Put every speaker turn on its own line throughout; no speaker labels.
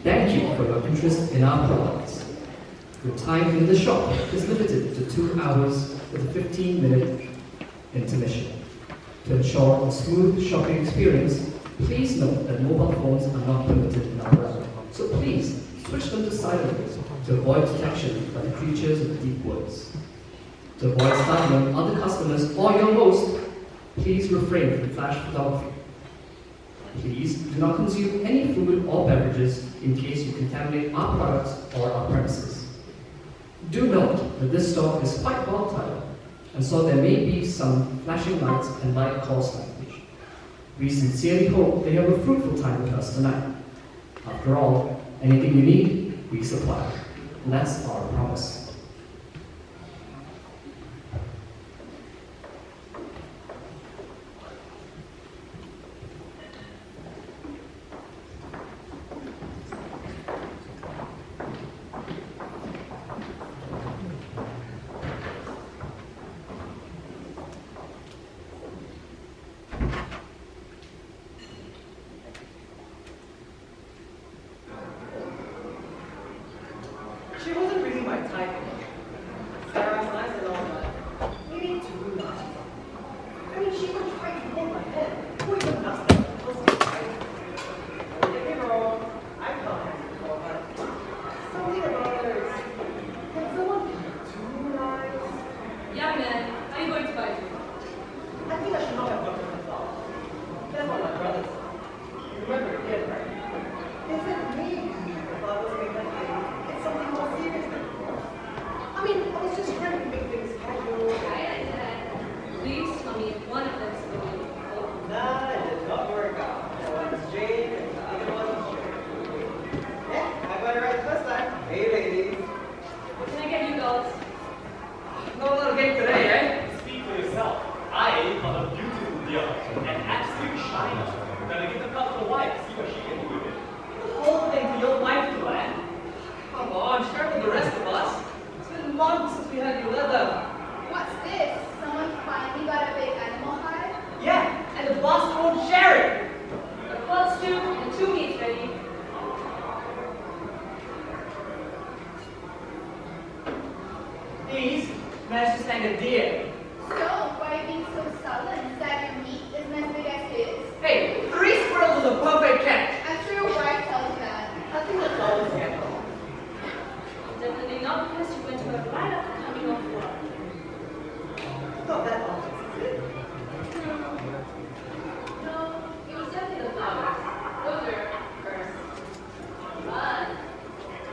Thank you for your interest in our products. Your time in the shop is limited to 2 hours with a 15-minute intermission. To ensure a smooth shopping experience, please note that mobile phones are not permitted in our restaurant. So please, switch them to silent to avoid detection by the creatures of deep woods. To avoid startling other customers or your host, please refrain from flash photography. Please do not consume any food or beverages in case you contaminate our products or our premises. Do note that this store is quite volatile, and so there may be some flashing lights and light course language. We sincerely hope that you have a fruitful time with us tonight. After all, anything you need, we supply. And that's our promise.
She wasn't really my type. Sarah's nice and all that. Maybe too much. I mean, she would try to hold my head. Who even does that? Don't get me wrong. I've done it before, but something about her is... Can someone be too nice?
Young man, are you going to buy food?
I think I should not have gone to the thought. That's what my brother said. You remember it did, right? They said maybe if I was making a thing, it's something more serious than before. I mean, I was just trying to make things casual.
Please tell me if one of them's going to go.
Nah, it did not work out. One's Jade and the other one's Jade. Yeah, I got it right the first time. Hey, ladies.
What can I get you girls?
No little game today, eh?
Speak for yourself. I got a beautiful deal, an absolute shiner. Gonna give the cup to the wife, see what she can do with it.
The whole thing for your wife to land. Come on, share with the rest of us. It's been months since we had you leather.
What's this? Someone finally got a big animal hide?
Yeah, and the boss won't share it.
A clothes stew and 2 meats ready.
These managed to stand a deer.
So, why are you being so sullen? Is that your meat isn't as big as his?
Hey, 3 squirrels is a perfect catch.
I'm sure your wife tells you that.
I think that's always handle.
Definitely not because you went to her right after coming off work.
Not that obvious, is it?
No, it was definitely the flowers. Those are hers. But,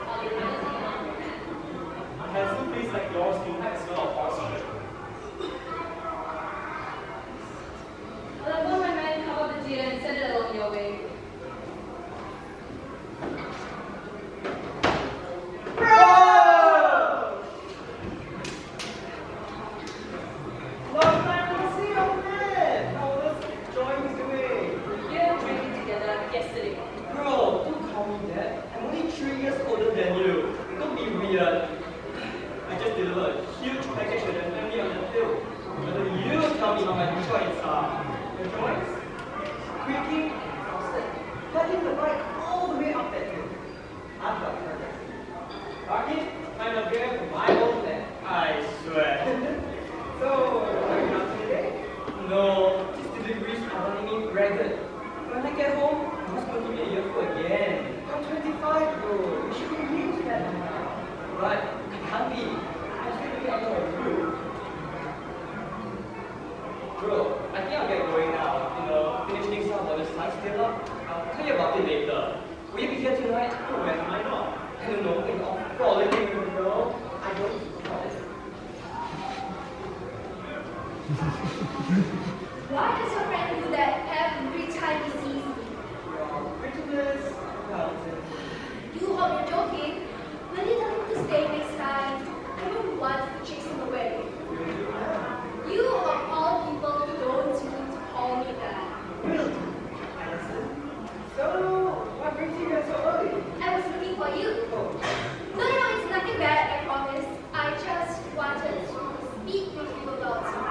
all the rest is not for men.
A handsome face like yours can have a smell of horsemanship.
Well, I want my man to cover the deer and send it along your way.
Long time no see, old man. How was Joy's doing?
We were drinking together yesterday.
Bro, don't call me that. I'm only 3 years older than you. Don't be weird. I just delivered a huge package to the family on the hill. Whether you tell me how my joints are. Your joints? Creaking, frosted, letting the bike all the way up that hill. I've got perfect. Barkeep, kind of beer for my old man. I swear. So, are you not today? No, these deliveries are running in ragged. When I get home, I must go give me a earful again. I'm 25, bro. You should be new to that now. But I can't be. I'm still living under a roof. Bro, I think I'll get going now. You know, finish things up while the sun's still up. I'll tell you about it later. Will you be here tonight? Oh, when am I not? I don't know. It's all frolic, bro. I don't frolic.
Why does your friend do that every time he sees me?
Your prettiness, Charlton.
You hope you're joking. Will you tell him to stay next time? I don't want to chase him away. You of all people don't need to call me that.
Really? Allison? So, what brings you here so early?
I was looking for you.
Oh,
No, it's nothing bad, I promise. I just wanted to speak with you about something.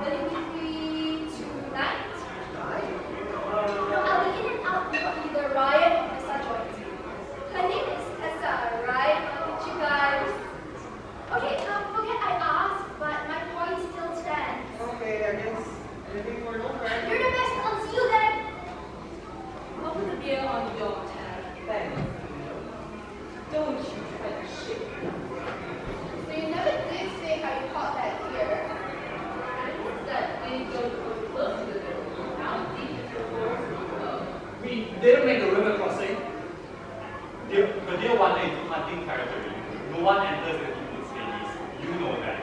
Will you be free tonight?
right?
in territory. No one enters the Eagle's Hades. You know that.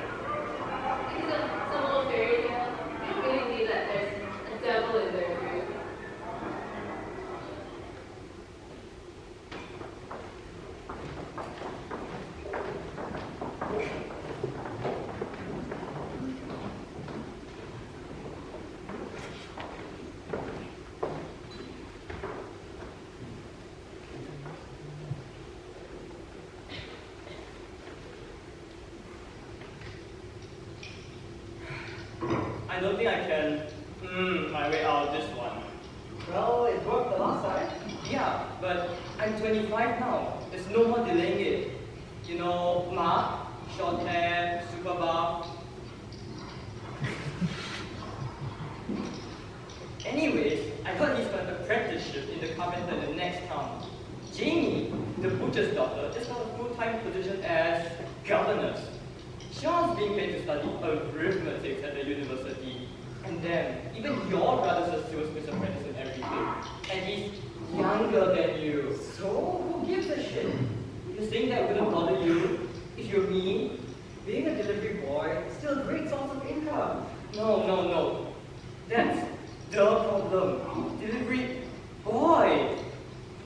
Is it some old fairy tale? You really believe that there's a devil in there, too?
I don't think I can my way out of this one.
Well, it worked the last time.
Yeah, but I'm 25 now. There's no more delaying it. You know, Mark, short hair, super buff. Anyways, I heard he's got an apprenticeship in the carpenter in the next town. Jamie, the butcher's daughter, just got a full-time position as governess. Sean's being paid to study arithmetic at the university. And then, even your brother's a salesman's apprentice and everything. And he's younger than you.
So, who gives a shit?
You think that wouldn't bother you? If you're me?
Being a delivery boy is still a great source of income.
No. That's the problem. Delivery boy.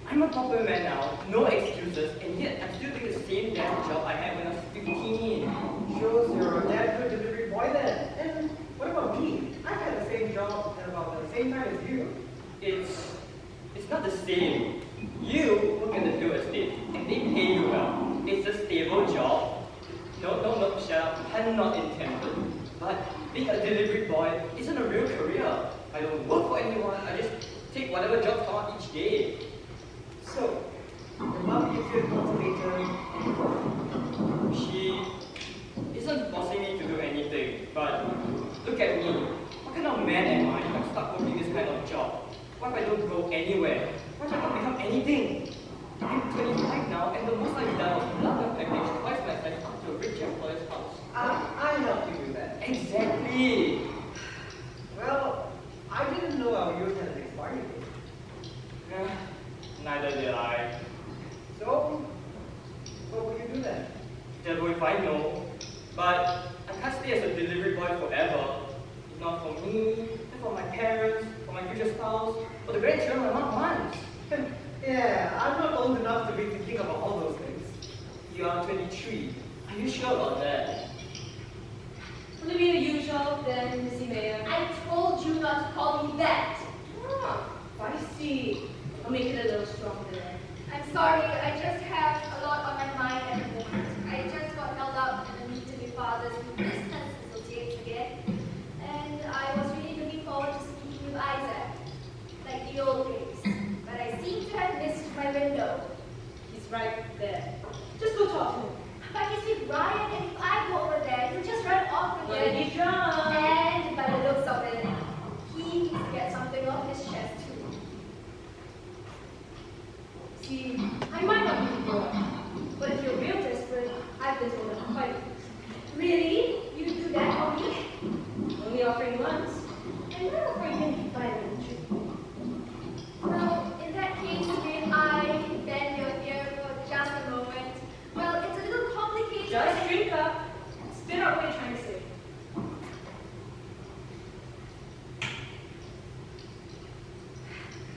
I'm a proper man now, no excuses, and yet I'm still doing the same damn job I had when I was 15.
Shows you're a damn good delivery boy then. And what about me? I've had the same job at about the same time as you.
It's not the same. You work in the real estate, and they pay you well. It's a stable job. No, shut up. Pun not intended. But being a delivery boy isn't a real career. I don't work for anyone. I just take whatever jobs come out each day.
So, your mom gives you a motivator.
She isn't forcing me to do anything, but look at me. What kind of man am I if I'm stuck working this kind of job? What if I don't go anywhere? What if I don't become anything? I'm 25 now, and the most I've done was love a package twice my size up to a rich employer's house.
I helped you do that.
Exactly!
Well, I didn't know our youth had an expiry date.
Neither did I.
So, what will you do then?
Devil if I know. But I can't stay as a delivery boy forever. If not for me, and for my parents, for my future spouse, for the grandchildren my mom wants.
Yeah, I'm not old enough to be thinking about all those things.
You are 23. Are you sure about that?
Will it be the usual, then, Missy Mayor?
I told you not to call me that.
Feisty. I'll make it a little stronger.
I'm sorry, I just have a lot on my mind at the moment. I just got held up in a meeting with fathers and business associates again. And I was really looking forward to speaking with Isaac, like the old days. But I seem to have missed my window.
He's right there. Just go talk to him.
But he's with Ryan, and if I go over there, he'll just run off
When
again.
you drunk.
And by the looks of it, he needs to get something off his chest too.
See, I might not be the boy, but if you're real desperate, I've been told I'm quite.
Really? You do that for me?
Only offering once.
I'm not afraid to be violent. Well, in that case, may I bend your ear for just a moment? Well, it's a little complicated.
Just drink up. Spit out what you're trying to say.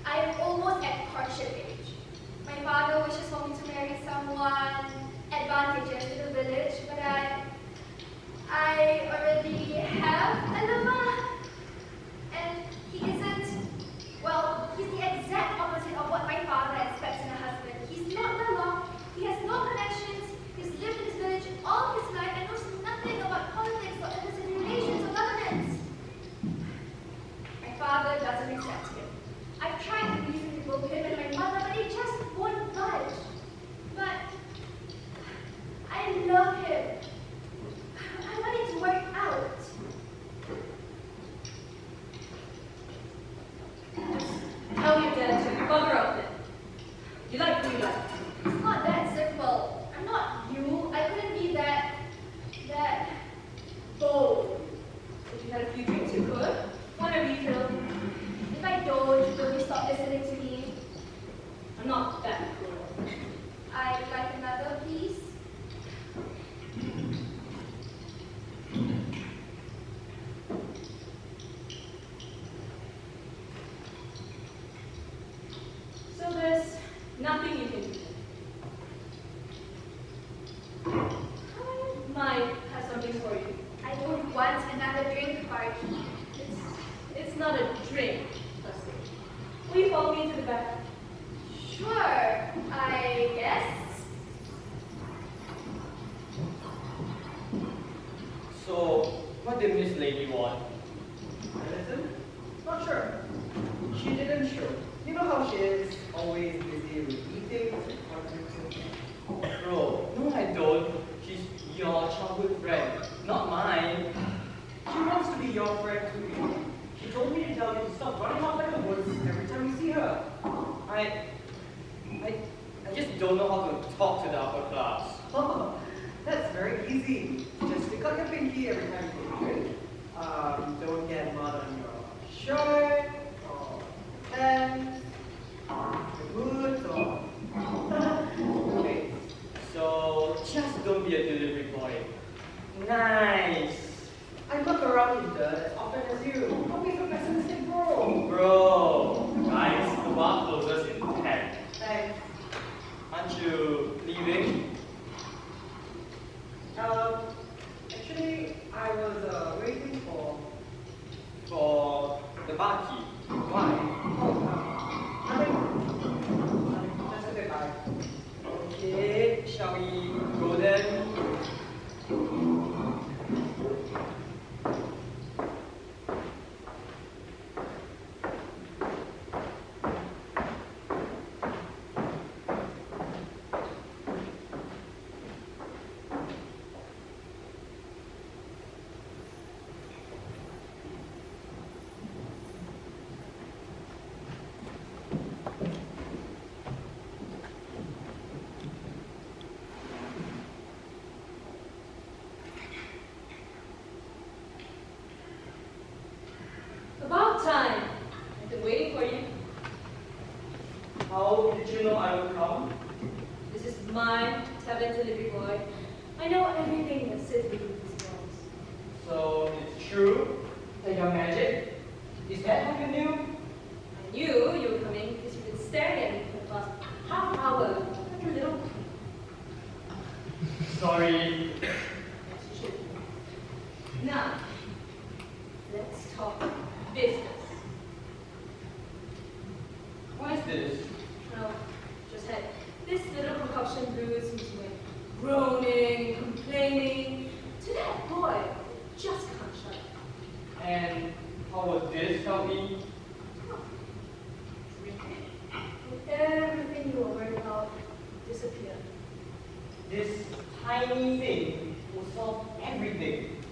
I am almost at courtship age. My father wishes for me to marry someone advantageous in the village, but I already have a lover. And he isn't, well, he's the exact opposite of what my father expects in a husband. He's not well off, he has no connections, he's lived in his village all his life and knows nothing about politics or illicit relations or governance. My father doesn't accept him. I've tried to reason with both him and my mother, but they just won't budge. But I love him. I want it to work out.
Tell your dad to bugger up then. You like who you like.
It's not that simple. I'm not you. I couldn't be that bold.
If you had a few drinks, you could. Want a refill?
If I don't, will you stop listening to me?
I'm not that cruel.
I'd like another, please.
this lady want?
Allison? Not sure. She didn't show. You know how she is, always busy with eating and conferences.
Bro, no I don't. She's your childhood friend, not mine.
She wants to be your friend too. She told me to tell you to stop running off like the woods every time you see her.
I just don't know how to talk to the upper class.
Oh, that's very easy. Just stick out your pinky every time you take a drink. Don't get mud on your shirt, or pants, your boots, or... Okay.
So, just don't be a delivery boy. Nice.
I look around in dirt as often as you. Don't be so pessimistic, bro.
Bro, guys, the bar closes in 10.
Thanks.
Aren't you leaving?
Actually, I was waiting for
The barkeep. Why?
Nothing. Just a bit bye.
Okay, shall we go then?
About time. I've been waiting for you.
How did you know I would come?
This is my tavern delivery boy. I know everything that sits within these walls.
So, it's true that you're magic? Is that how you knew?
I knew you were coming because you've been staring at me for the past half hour like a little creep.
Sorry.
That's true. Now, let's talk business.
What is this?
Well, just had this little concoction brewed since you went groaning, complaining to that boy who just can't shut up.
And how would this help me?
Everything you were worried about disappeared.
This tiny thing will solve everything.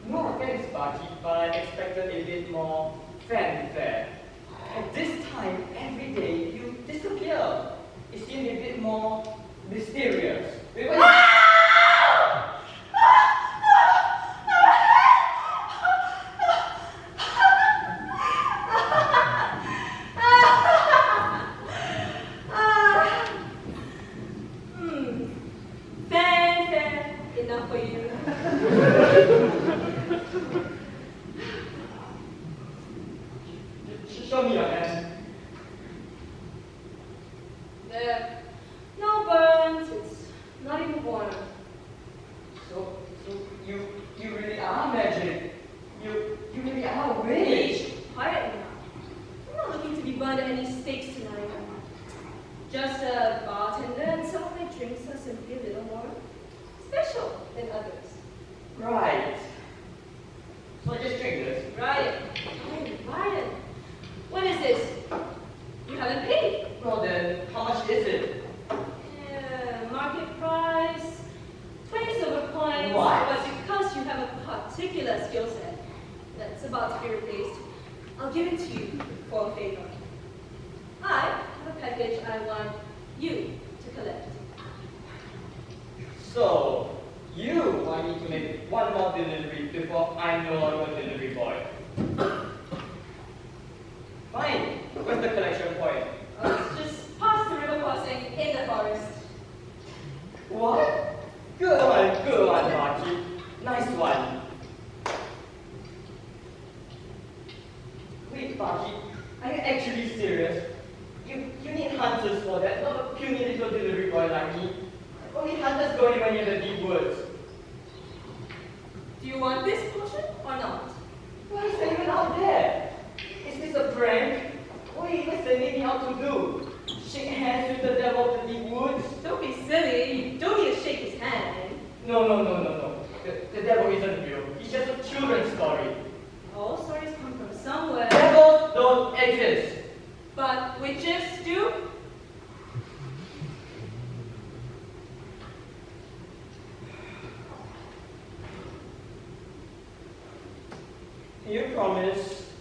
No offense, Barkeep, but I expected a bit more fanfare. At this time, every day, you disappear. It seemed a bit more mysterious.
Fanfare enough for you.
Show me your hand.
There. No burns. It's not even warm.
So you really are magic. You really are a witch.
Please, quiet now. I'm not looking to be burned at any stakes tonight. Just a bartender, and some of my drinks are simply a little more special than others.
Right. So I just drink this.
Ryan, Ryan, what is this? You haven't paid.
Well then, how much is it?
Market price, 20 silver coins.
What?
But because you have a particular skill set that's about to be replaced, I'll give it to you for a favor. I have a package I want you to collect.
So, you want me to make one more delivery before I'm no longer a delivery boy. Fine. Where's the collection point?
It's just past the river crossing in the forest.
What? Good one, Marky. Nice one. Wait, Marky, are you actually serious? You need hunters for that, not a puny little delivery boy like me. Only hunters go anywhere near the deep woods.
Do you want this potion or not?
Why is anyone out there? Is this a prank? What are you even sending me out to do? Shake hands with the devil of the deep woods?
Don't be silly. You don't need to shake his hand.
No. The devil isn't real. It's just a children's story. Can you promise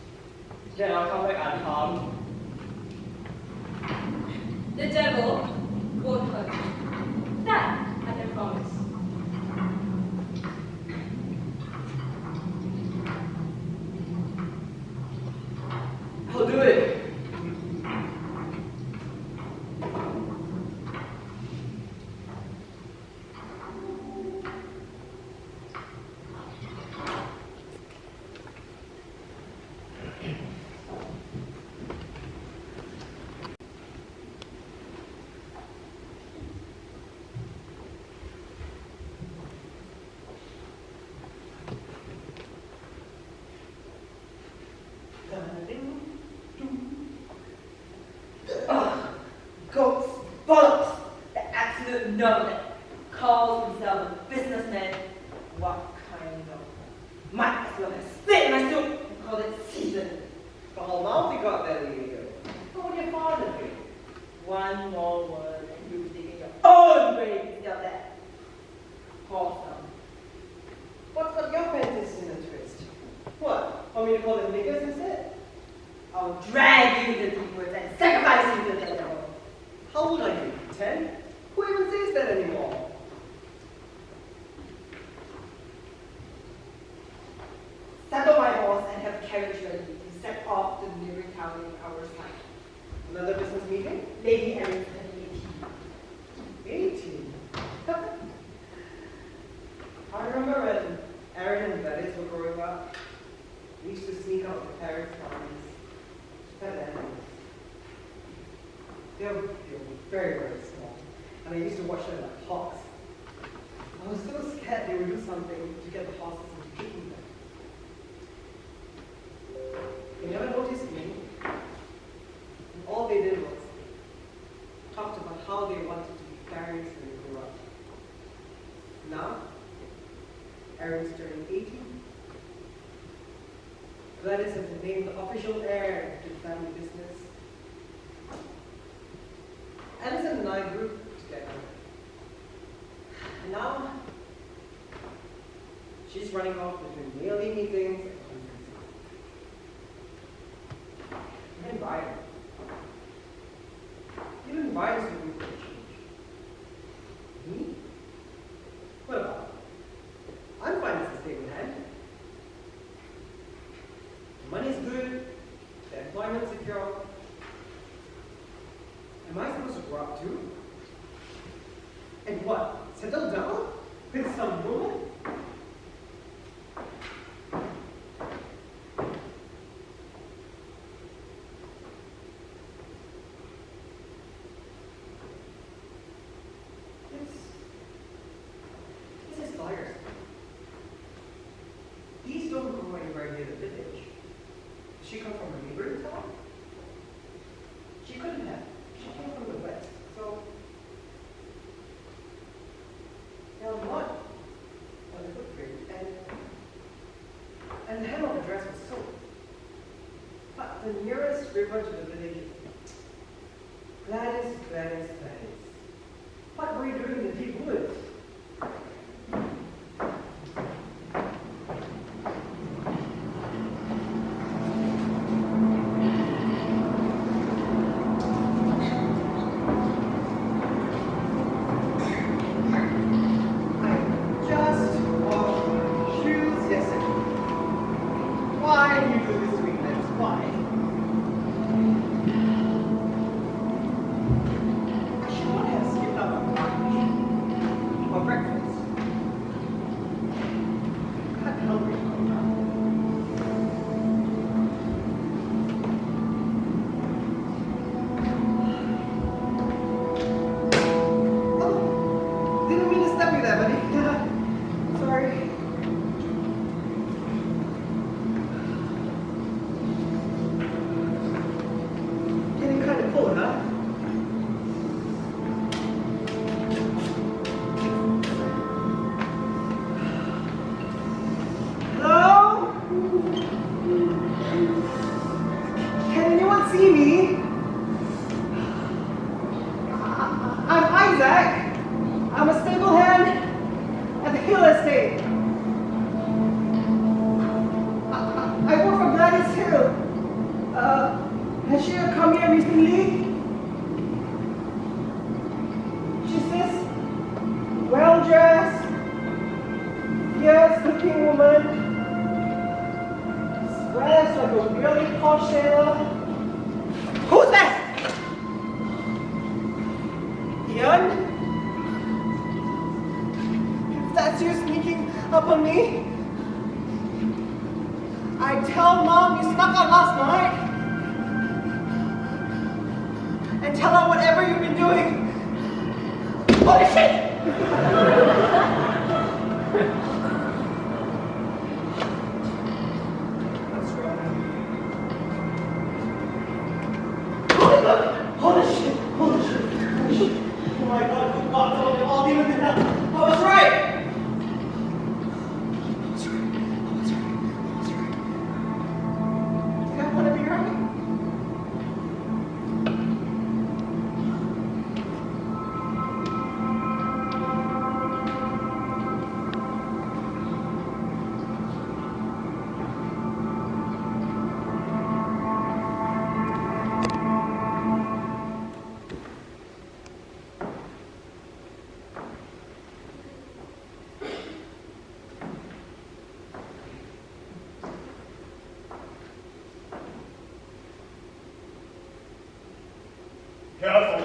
that I'll come back unharmed?
The devil won't hurt you. That I can promise.
I'll do it.
Goats, bollocks, the absolute nub that calls himself a businessman. What kind of... Might as well have spit in my soup and called it seasoned. For how long you got there, Lilith? What would your father do? One more word and you would dig in your own grave instead of that. Wholesome. What's got your panties in a twist? What? Want me to call them niggers instead? I'll drag you to the deep woods and sacrifice you to the devil. How old are you? 10? Who even says that anymore? Saddle my horse and have carriage ready to set off to the nearest town in hour's time. Another business meeting? Lady Erin 18. 18? I remember when Erin and Gladys were growing up. We used to sneak out to parents' farms. Pet animals. They were very, very small. And I used to watch them like hawks. I was so scared they would do something to get the horses into kicking them. They never noticed me. And all they did was talked about how they wanted to be parents when they grew up. Now, Erin's turning 18. Gladys has been named the official heir to the family business. Allison and I grew together. And now, she's running off between yearly meetings and conferences. And Byron. Even Byron's looking for a change. Me? What about? I'm fine as a stable hand. The money's good, the employment's secure. Am I supposed to grow up too? And what? Settle down? With some woman? This is lawyers. These don't go anywhere near the village. Does she come from a neighboring town? She couldn't have. She came from the west, so there was mud on the footprint, and the hem of the dress was soaked. But the nearest river to the village is Gladys. What were you doing in the deep woods? I true. Has she come here recently? She's this well-dressed, fierce-looking woman. Swears like a really posh sailor. Who's that? Ian? If that's you sneaking up on me, I tell Mom you snuck out last night. And tell her whatever you've been doing. Holy shit! Holy shit! Holy shit! Holy shit! Oh my God! Good God! All demons in hell! I was right! Did I want to be right?
Careful.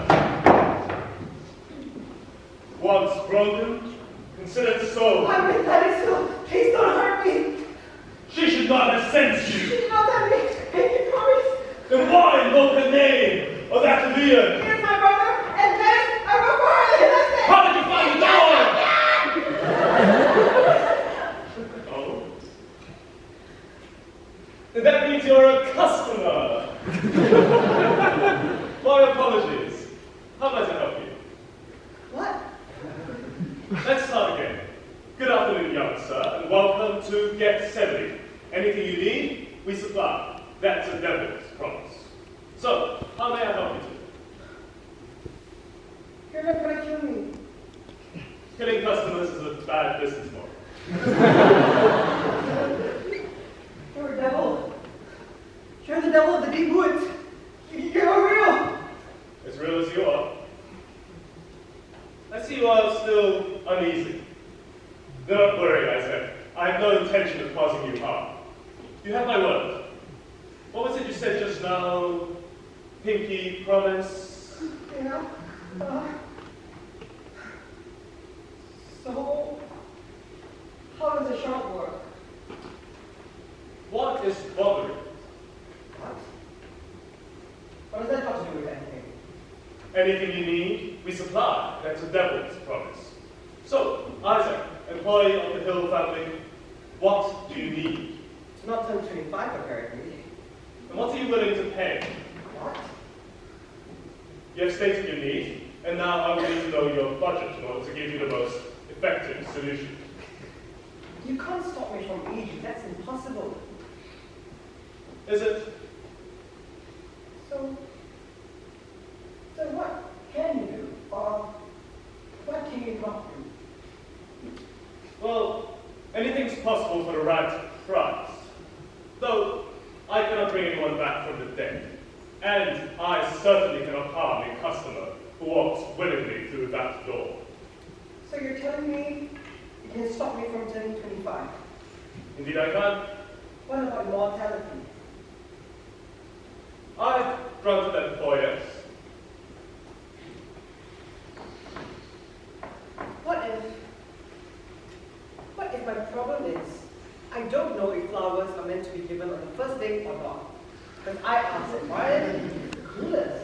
Once broken, considered so.
I'm with Gladys, so please don't hurt me.
She should not have sent
She
you.
did not have me. Can you promise?
Then why invoke the name of that Gillian?
Here's my brother, and Gladys, I will fire the innocent.
How did you find the door? Oh? Then that means you're a customer. My apologies. How might I help you?
What?
Let's start again. Good afternoon, young sir, and welcome to Get 70. Anything you need, we supply. That's a devil's promise. So, how may I help you today?
You're not gonna kill me.
Killing customers is a bad business model.
You're a devil. You're the devil of the deep woods. You're real.
As real as you are. I see you are still uneasy. Don't worry, I said. I have no intention of causing you harm. You have my word. What was it you said just now? Pinky promise?
Yeah. So, how does the shop work?
What is bothering you?
What? What does that got to do with anything?
Anything you need, we supply. That's a devil's promise. So, Isaac, employee of the Hill family, what do you need?
It's not till 25 apparently.
And what are you willing to pay?
What?
You have stated your need, and now I will need to know your budget in order to give you the most effective solution.
You can't stop me from eating. That's impossible.
Is it?
So what can you do? Or what can you not do?
Well, anything's possible for the right price. Though, I cannot bring anyone back from the dead. And I certainly cannot harm a customer who walks willingly through that door.
So you're telling me you can stop me from turning 25?
Indeed I can.
What about mortality?
I've granted that before, yes.
What if my problem is, I don't know if flowers are meant to be given on the first date or not. Because I asked Brian, clueless.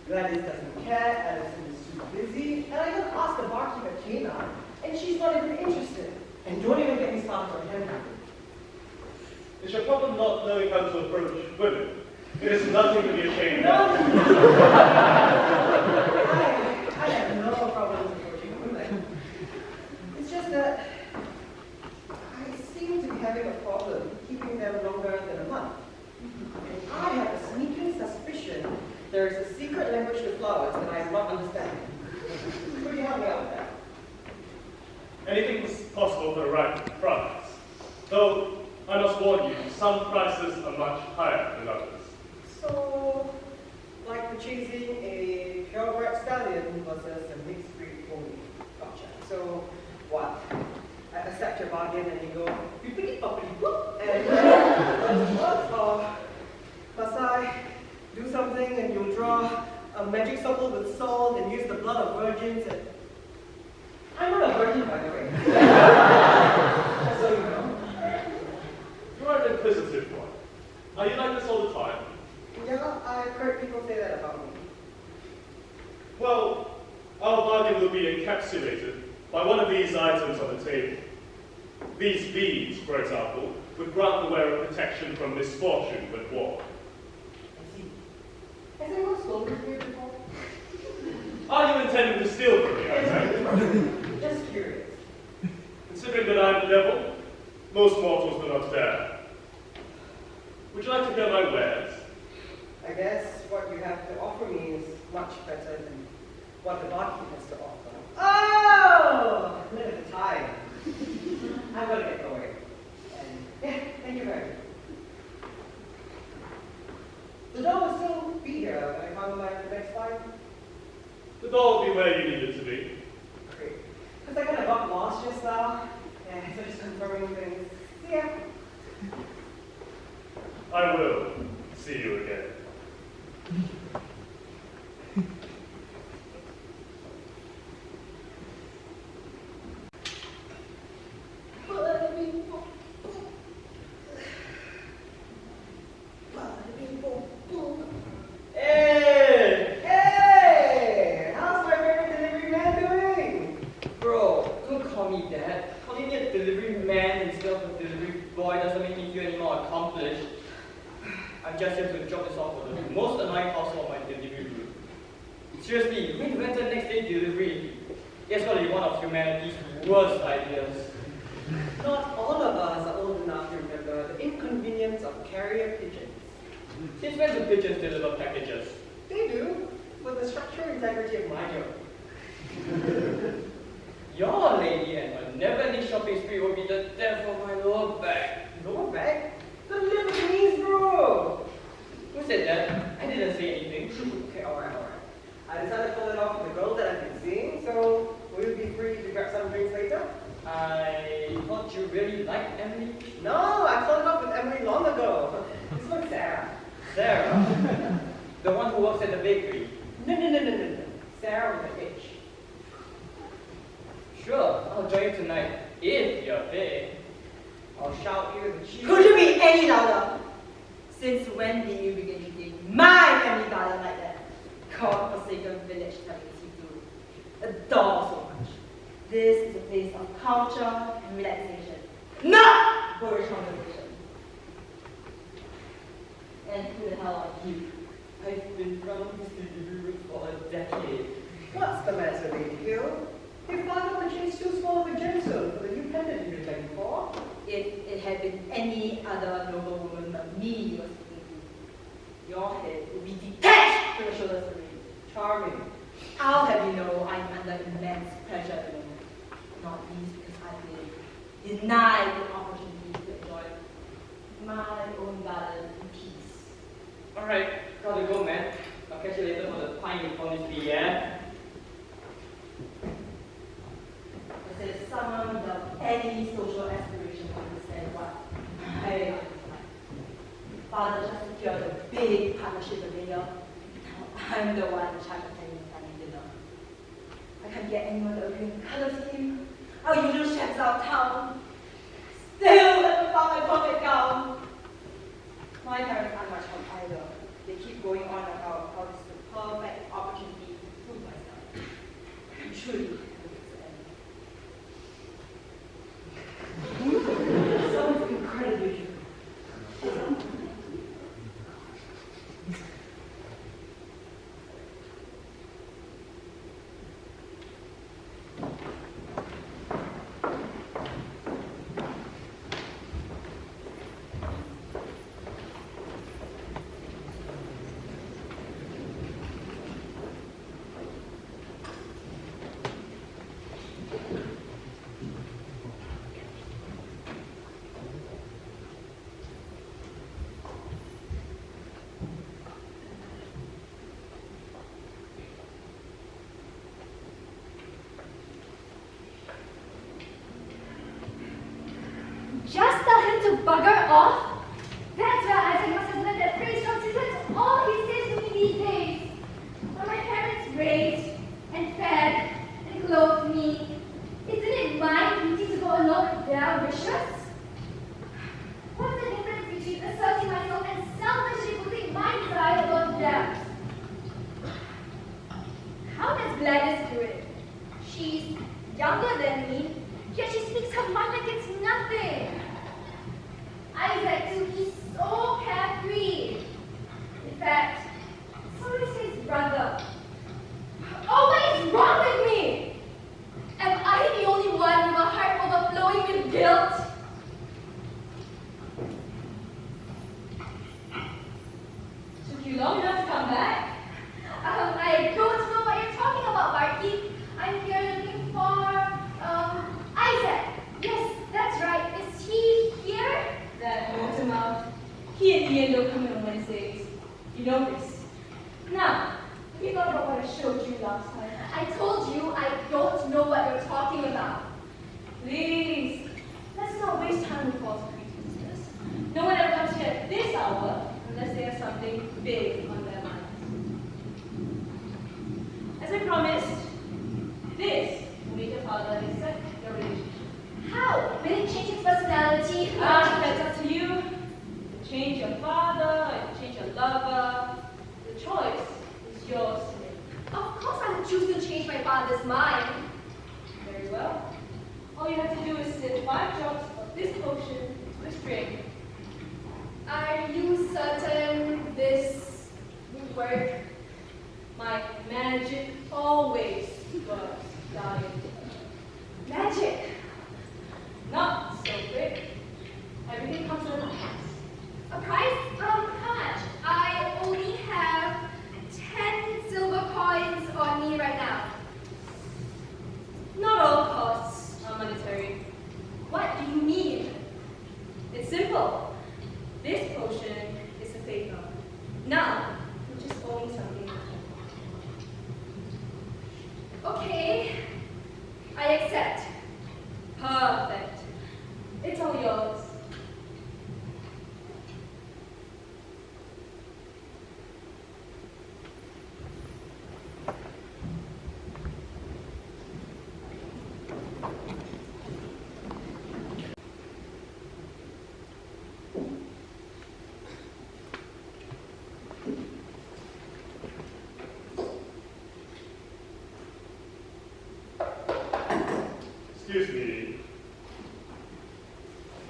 Gladys doesn't care, Allison is too busy, and I even asked the barkeeper, Tina, and she's not even interested. And don't even get me started on him.
Is your problem not knowing how to approach women? It is nothing to be ashamed
No.
of.
I have no problem approaching women. It's just that I seem to be having a problem keeping them longer than a month. And I have a sneaking suspicion there is a secret language to flowers that I am not understanding. Could you help me out with that?
Anything is possible for the right price. Though, I must warn you, some prices are much higher than others.
So, like purchasing a purebred stallion versus a mixed breed pony. Gotcha. So, what? I accept your bargain and you go, beepity boppity boop, and what? Or must I do something and you'll draw a magic circle with salt and use the blood of virgins and... I'm not a virgin, by the way. Just so you know.
You're an inquisitive one. Are you like this all the time?
Yeah, I've heard people say that about me.
Well, our bargain will be encapsulated by one of these items on the table. These beads, for example, would grant the wearer protection from misfortune when war.
I see. Has anyone stolen from you before?
Are you intending to steal from me, Isaac?
Just curious.
Considering that I am the devil, most mortals do not dare. Would you like to hear my wares?
I guess what you have to offer me is much better than what the barkeep has to offer. Oh! Look at the time. I'm gonna get going. And yeah, thank you very much. The door will still be here when I come back the next time.
The door will be where you need it to be.
Great. Because I kind of got lost just now. Yeah, so just confirming things. See ya.
I will see you again.
Hey! Hey! How's my favorite delivery man doing?
Bro, don't call me that. Calling me a delivery man instead of a delivery boy doesn't make me feel any more accomplished. I'm just here to drop this off for the most annoying parcel on my delivery route. Seriously, who invented next day delivery? It's got to be one of humanity's worst ideas.
Not all of us are old enough to remember the inconvenience of carrier pigeons.
Since when do pigeons deliver packages?
They do, for the structural integrity of my job.
Your lady and a never-ending shopping spree will be the death of my lower back.
Lower back? The Lebanese, bro!
Who said that? I didn't say anything.
Okay, alright. I decided to pull it off with the girl that I've been seeing, so will you be free to grab some drinks later?
I thought you really liked Emily.
No, I fell in love with Emily long ago. This one's Sarah.
Sarah? The one who works at the bakery.
No. Sarah with an H.
Sure, I'll join you tonight, if you're big.
I'll shout you the cheese.
Could you be any louder? Since when did you begin to think my family garden like that? God-forsaken village that you adore so much. This is a place of culture and relaxation, not boorish conversation. And who the hell are you?
I've been running this delivery route for a decade.
What's the matter, Lady Hill? Your father would change too small of a gemstone for the new pendant you're looking for.
If it had been any other noble woman but me you were speaking to, your head would be detached from the shoulders of me.
Charming.
I'll have you know I'm under immense pressure at the moment. Not least because I've been denied the opportunity to enjoy my own garden in peace.
Alright, gotta go, man. I'll catch you later for the pine in honestly, yeah?
As if someone without any social aspiration to understand what I am like. Father just secured a big partnership with Eila. I'm the one in charge of planning family dinner. I can't get anyone to agree on the color scheme. Our usual chefs out of town. Still haven't found my perfect gown. My parents aren't much help either. They keep going on about how this is the perfect opportunity to prove myself. I'm truly sounds incredibly true.
bugger off? That's where Isaac must have learned that phrase from, since that's all he says to me these days. When my parents raised and fed and clothed me, isn't it my duty to go along with their wishes? What's the difference between asserting myself and selfishly putting my desire above theirs? How does Gladys do it? She's younger than me, yet she speaks her mind like it's nothing. Isaac, too, he's so carefree. In fact, so is his brother. Oh, what is wrong with me? Am I the only one with a heart overflowing with guilt?
Took you long enough to come back?
I don't know what you're talking about, Barkeep. I'm here looking for, Isaac. Yes, that's right. Is he here?
That Mortimer. He and Ian don't come in on Wednesdays. You know this. Now, have you thought about what I showed you last time?
I told you I don't know what you're talking about.
Please, let's not waste time with false pretenses. No one ever comes here at this hour unless they have something big on their minds. As I promised, this will make your father accept your relationship.
How? Will it change his personality?
That's up to you. To change your father, to change your lover. The choice is yours to make.
Of course I would choose to change my father's mind.
Very well. All you have to do is sip 5 drops of this potion to this drink.
Are you certain this will work?
My magic always works, darling.
Magic.
Not so quick. Everything comes at a price.
A price? How much? I only have 10 silver coins on me right now.
Not all costs are monetary.
What do you mean?
It's simple. This potion is a favor. Now, you just owe me something.
Okay. I accept.
Perfect. It's all yours.
Excuse me.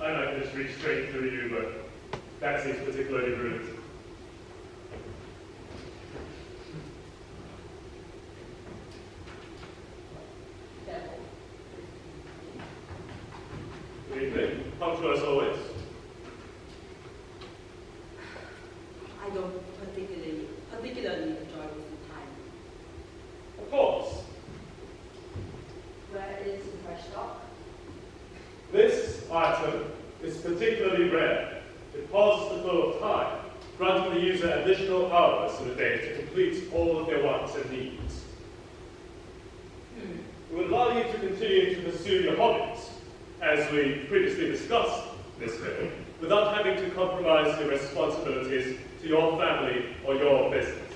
I might just reach straight through you, but that seems particularly rude. Good evening. Punctual as always.
I don't particularly enjoy wasting time.
Of course.
Where is the fresh stock?
This item is particularly rare. It pauses the flow of time, granting the user additional hours in the day to complete all of their wants and needs. It would allow you to continue to pursue your hobbies, as we previously discussed this film, without having to compromise your responsibilities to your family or your business.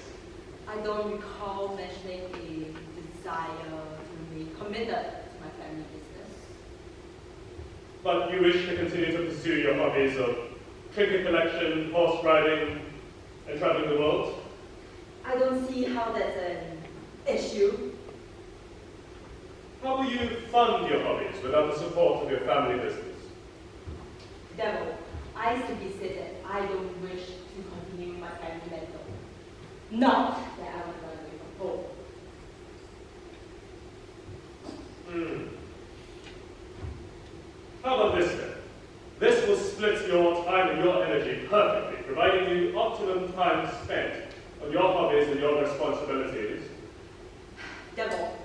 I don't recall mentioning a desire to be committed to my family business.
But you wish to continue to pursue your hobbies of trinket collection, horse riding, and traveling the world?
I don't see how that's an issue.
How will you fund your hobbies without the support of your family business?
Devil, I simply said that I don't wish to continue my family mental. Not that I would run away from home.
How about this then? This will split your time and your energy perfectly, providing you optimum time spent on your hobbies and your responsibilities.
Devil,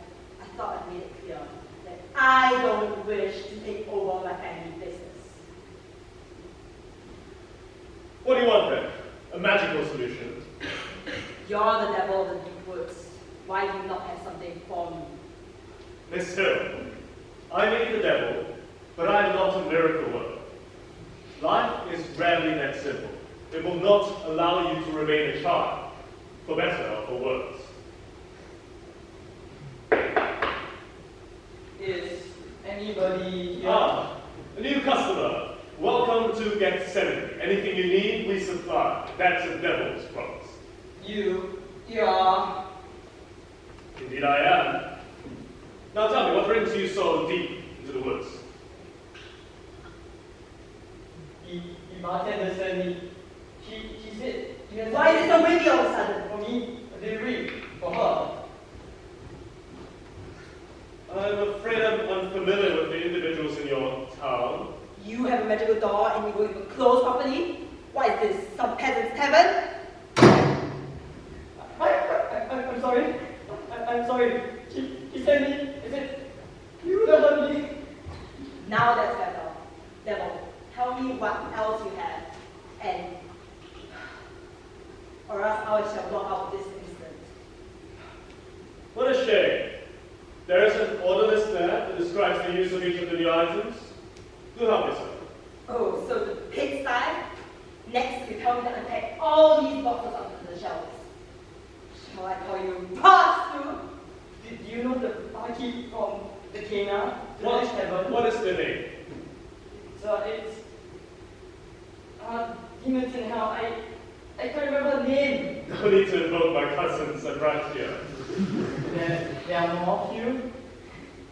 I thought I made it clear that I don't wish to take over my family business.
What do you want then? A magical solution?
You're the devil of the deep woods. Why do you not have something for me?
Miss Hill, I may be the devil, but I am not a miracle worker. Life is rarely that simple. It will not allow you to remain a child, for better or for worse.
Is anybody here?
Ah, a new customer. Welcome to Gethsemane. Anything you need, we supply. That's a devil's promise.
You are.
Indeed I am. Now tell me, what brings you so deep into the woods?
The bartender sent me. She said you have
Why is it so windy all of a sudden?
for me a delivery for her.
I'm afraid I'm unfamiliar with the individuals in your town.
You have a magical door and you won't even close properly? What is this, some peasant's tavern?
I'm sorry. I'm sorry. She sent me. Is it you that hurt me?
Now that's better. Devil, tell me what else you have, and or else I shall block out this instant.
What a shame. There is an order list there that describes the use of each of the new items. Do help yourself.
Oh, so the pigsty? Next, you tell me to unpack all these boxes onto the shelves. Shall I call you Pastu?
Do you know the barkeep from the Kena?
What is the name?
It's demons in hell. I can't remember the name.
No need to invoke my cousins right here.
There are more here.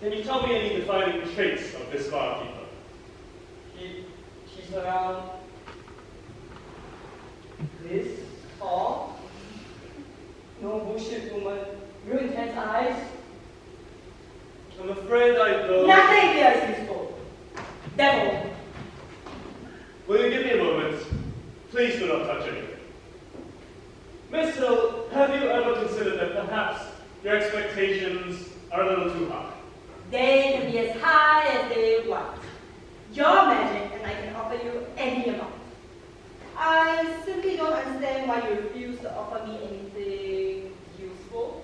Can you tell me any defining traits of this barkeeper?
She's around this tall. No bullshit woman. Real intense eyes.
I'm afraid I don't...
Nothing here is useful. Devil.
Will you give me a moment? Please do not touch anything. Miss Hill, have you ever considered that perhaps your expectations are a little too high?
They can be as high as they want. Your magic, and I can offer you any amount. I simply don't understand why you refuse to offer me anything useful.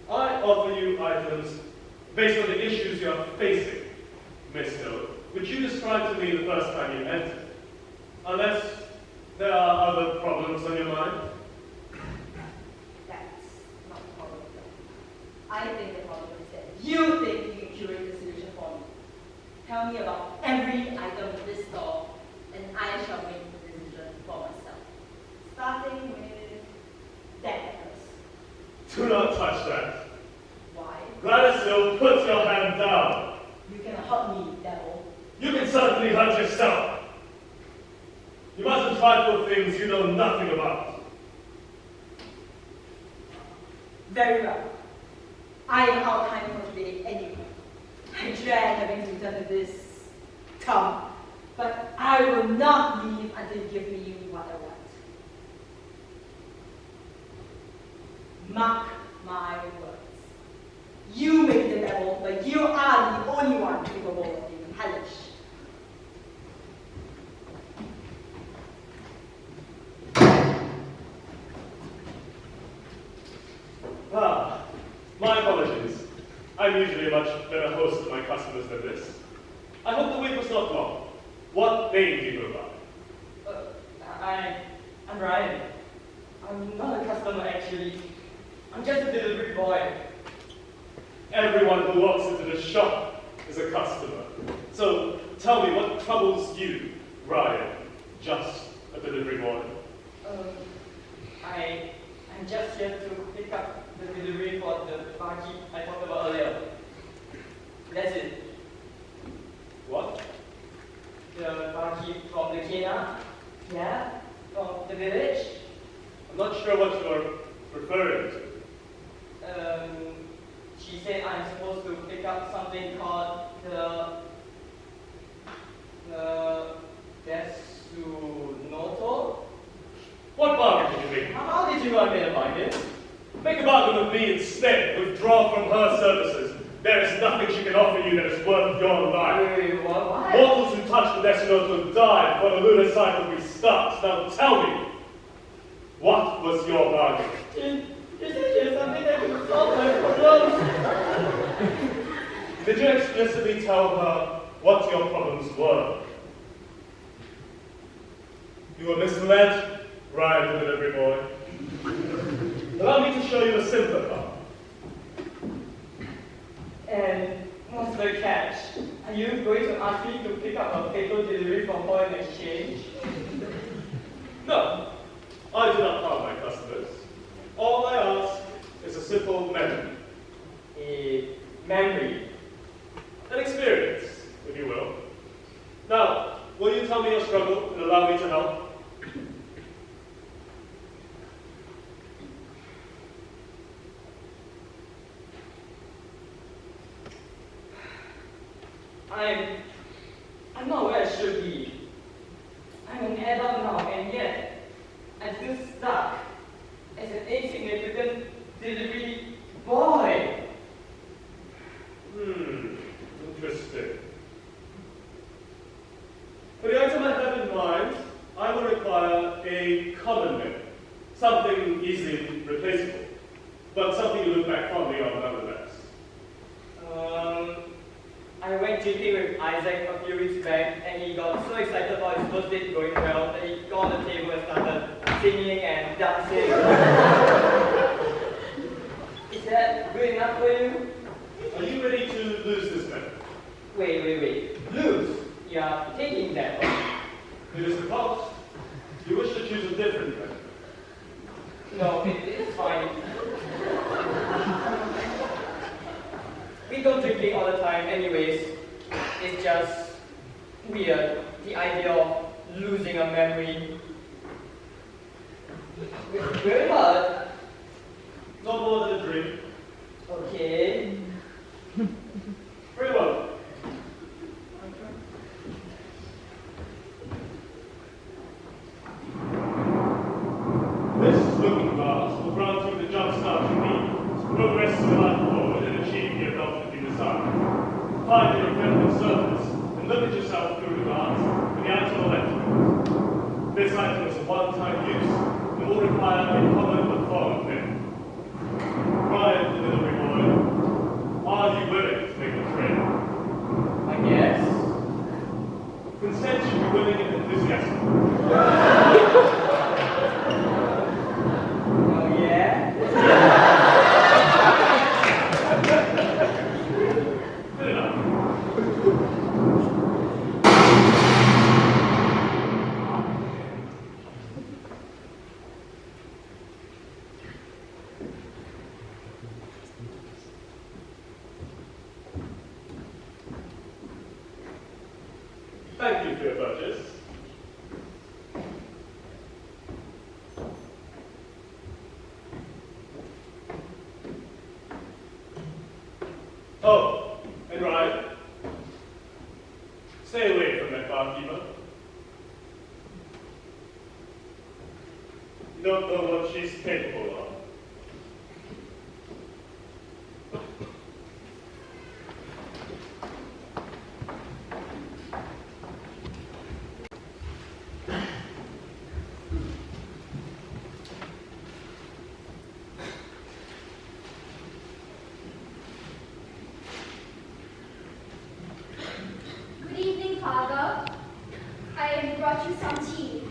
I offer you items based on the issues you are facing, Miss Hill, which you described to me the first time you entered. Unless there are other problems on your mind.
That's not the problem. I think the problem is that you think you can curate the solution for me. Tell me about every item in this store, and I shall make the decision for myself. Starting with that necklace.
Do not touch that.
Why?
Gladys Hill, put your hand down.
You can hurt me, devil.
You can certainly hurt yourself. You mustn't try for things you know nothing about.
Very well. I am out of time for today anyway. I dread having to return to this town, but I will not leave until you give me what I want. Mark my words. You may be the devil, but you are the only one capable of being hellish.
My apologies. I'm usually a much better host to my customers than this. I hope the wait was not long. What name do you go by?
I'm Ryan. I'm not a customer actually. I'm just a delivery boy.
Everyone who walks into the shop is a customer. So tell me, what troubles you, Ryan? Just a delivery boy.
I'm just here to pick up the delivery for the barkeep I talked about earlier. That's it.
What?
The barkeep from the Kena. Yeah, from the village.
I'm not sure what you're referring to.
She said I'm supposed to pick up something called the Desunoto.
What bargain did you make?
How did you want me to find it?
Make a bargain with me instead. Withdraw from her services. There is nothing she can offer you that is worth your life.
Wait, what?
Mortals who touch the Desunoto die before the lunar cycle restarts. Now tell me, what was your bargain?
You said she has something that could solve my problems.
Did you explicitly tell her what your problems were? You were misled, right, the delivery boy. Allow me to show you a simpler path.
And Master Catch, are you going to ask me to pick up a paper delivery for foreign exchange?
No, I do not harm my customers. All I ask is a simple memory.
A memory.
An experience, if you will. Now, will you tell me your struggle and allow me to help?
I'm not where I should be. I'm an adult now, and yet I feel stuck as an insignificant delivery boy.
Interesting. For the item I have in mind, I will require a common name, something easily replaceable, but something you look back fondly on nonetheless.
I went drinking with Isaac a few weeks back, and he got so excited about his first date going well that he got on the table and started singing and dancing. Is that good enough for you?
Are you ready to lose this bet?
Wait. Lose? You are taking that one.
It is the cost. You wish to choose a different bet?
No, it's fine. We go drinking all the time anyways. It's just weird, the idea of losing a memory. Very hard.
Not more than a drink.
Okay.
Very well. This looking glass will grant you the jump start you need to progress your life forward and achieve the adulthood you desire. Find your incredible surface and look at yourself through the glass and the item left. This item is a one-time use and will require a common but foreign thing. Ryan, the delivery boy, are you willing to make the trade?
I guess.
Consent should be willing and enthusiastic.
Oh yeah?
Good enough. Thank you for your purchase. Oh, and Ryan, stay away from that barkeeper. You don't know what she's capable of.
Good evening, Father. I brought you some tea.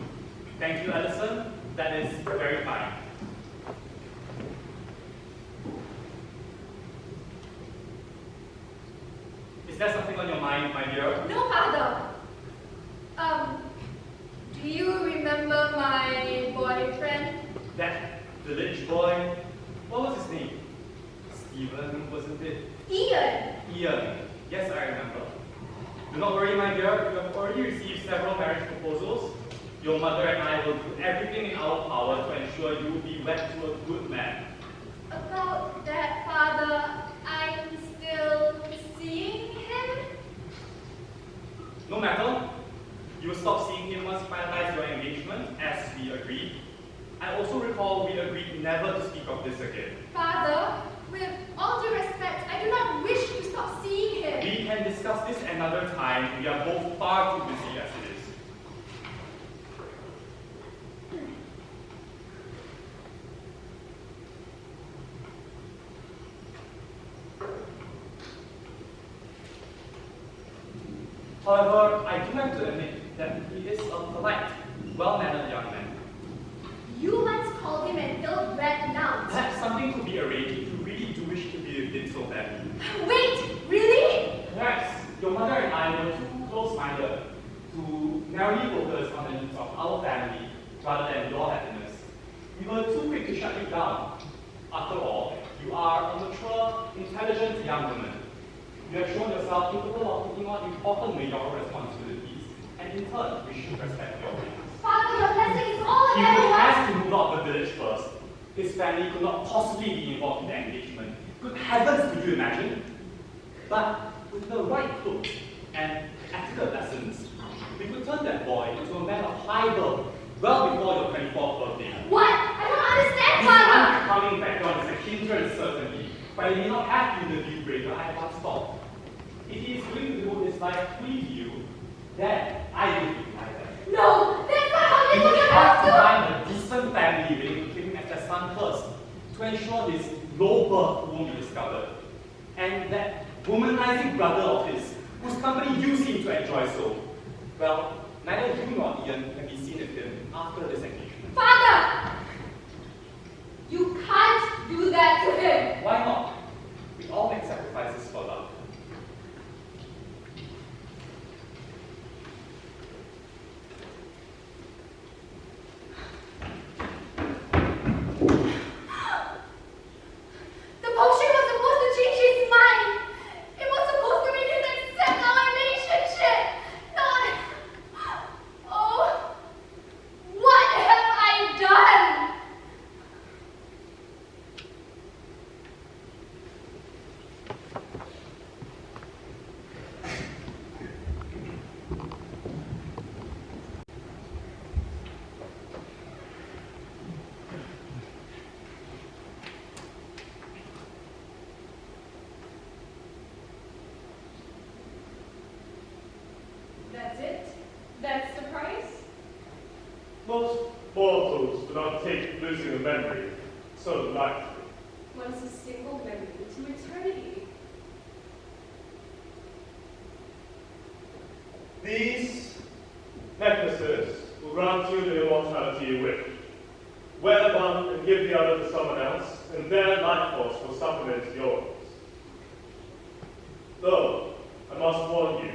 Thank you, Allison. That is very kind. Is there something on your mind, my dear?
No, Father. Do you remember my boyfriend?
That village boy? What was his name? Stephen, wasn't it?
Ian.
Ian. Yes, I remember. Do not worry, my dear. You have already received several marriage proposals. Your mother and I will do everything in our power to ensure you will be wed to a good man.
About that, Father, I'm still seeing him.
No matter. You will stop seeing him once you finalize your engagement, as we agreed. I also recall we agreed never to speak of this again.
Father, with all due respect, I do not wish to stop seeing him.
We can discuss this another time. We are both far too busy as it is. However, I do have to admit that he is a polite, well-mannered young man.
You once called him an ill-bred lout.
Perhaps something could be arranged if you really do wish to be with him so badly.
Wait, really?
Perhaps your mother and I were too close-minded to narrowly focus on the needs of our family rather than your happiness. We were too quick to shut you down. After all, you are a mature, intelligent young woman. You have shown yourself capable of taking on important mayoral responsibilities, and in turn, we should respect your wishes.
Father, your blessing is all
He
I
would
ever
have
want.
to move out of the village first. His family could not possibly be involved in the engagement. Good heavens, could you imagine? But with the right clothes and ethical lessons, we could turn that boy into a man of high birth well before your 24th birthday.
What? I don't understand,
His
Father.
unbecoming background is a hindrance, certainly, but it may not have to be the deal breaker I once thought. If he is willing to devote his life to you, then I will be either.
No, that's not how
You
this
would
is
have to
supposed to.
find a decent family willing to take him as their son first, to ensure his low birth won't be discovered. And that womanizing brother of his, whose company you seem to enjoy so, well, neither you nor Ian can be seen with him after this engagement.
Father! You can't do that to him.
Why not? We all make sacrifices for love.
The potion was supposed to change his mind. It was supposed to make him accept our relationship. Not. Oh, what have I done?
That's it? That's the price?
Most mortals do not take losing a memory so lightly.
Once a single memory to eternity.
These necklaces will grant you the immortality you wish. Wear one and give the other to someone else, and their life force will supplement yours. Though, I must warn you,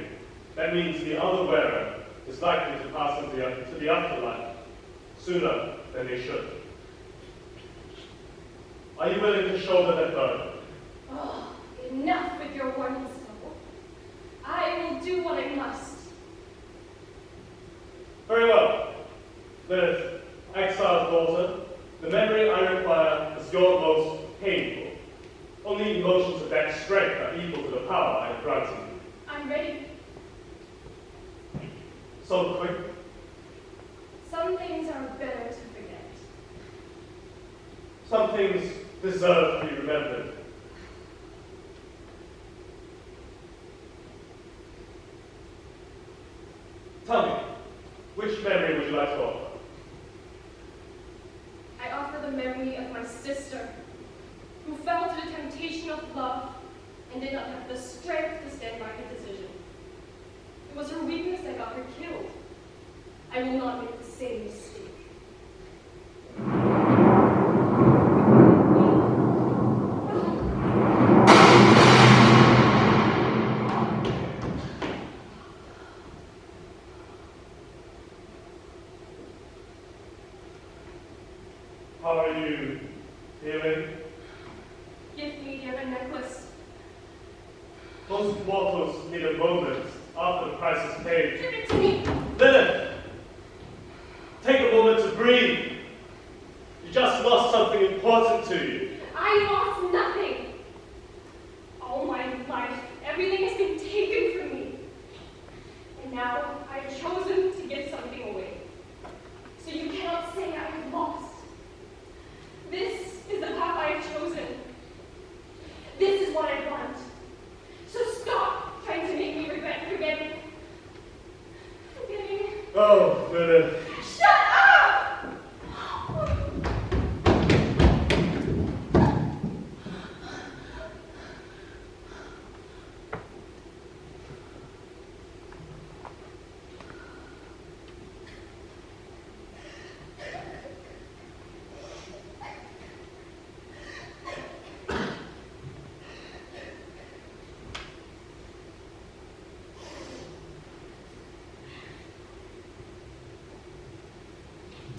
that means the other wearer is likely to pass into the afterlife sooner than they should. Are you willing to shoulder that burden?
Oh, enough with your warnings, couple. I will do what I must.
Very well. Lilith, exiled daughter, the memory I require is your most painful. Only emotions of that strength are equal to the power I have granted you.
I'm ready.
So quick.
Some things are better to forget.
Some things deserve to be remembered. Tell me, which memory would you like to offer?
I offer the memory of my sister, who fell to the temptation of love and did not have the strength to stand by her decision. It was her weakness that got her killed. I will not make the same mistake.
How are you feeling?
Give me the other necklace.
Most mortals need a moment after the price is paid.
Give it to me.
Lilith! Take a moment to breathe. You just lost something important to you.
I lost nothing. All my life, everything has been taken from me. And now I've chosen to give something away. So you cannot say I have lost. This is the path I have chosen. This is what I want. So stop trying to make me regret forgetting.
Oh, Lilith.
Shut up!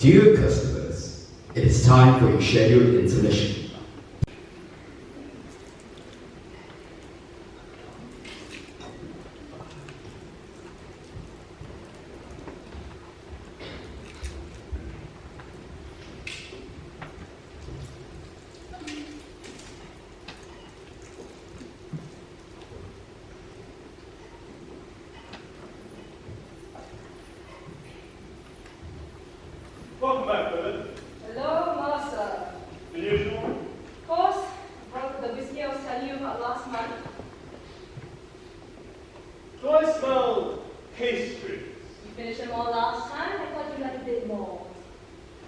Dear customers, it is time for your scheduled intermission.
Welcome back, Lilith.
Hello, Mercer.
The usual?
Of course, brought the whiskey I was telling you about last month.
Do I smell pastries?
You finished them all last time. I thought you'd like a bit more.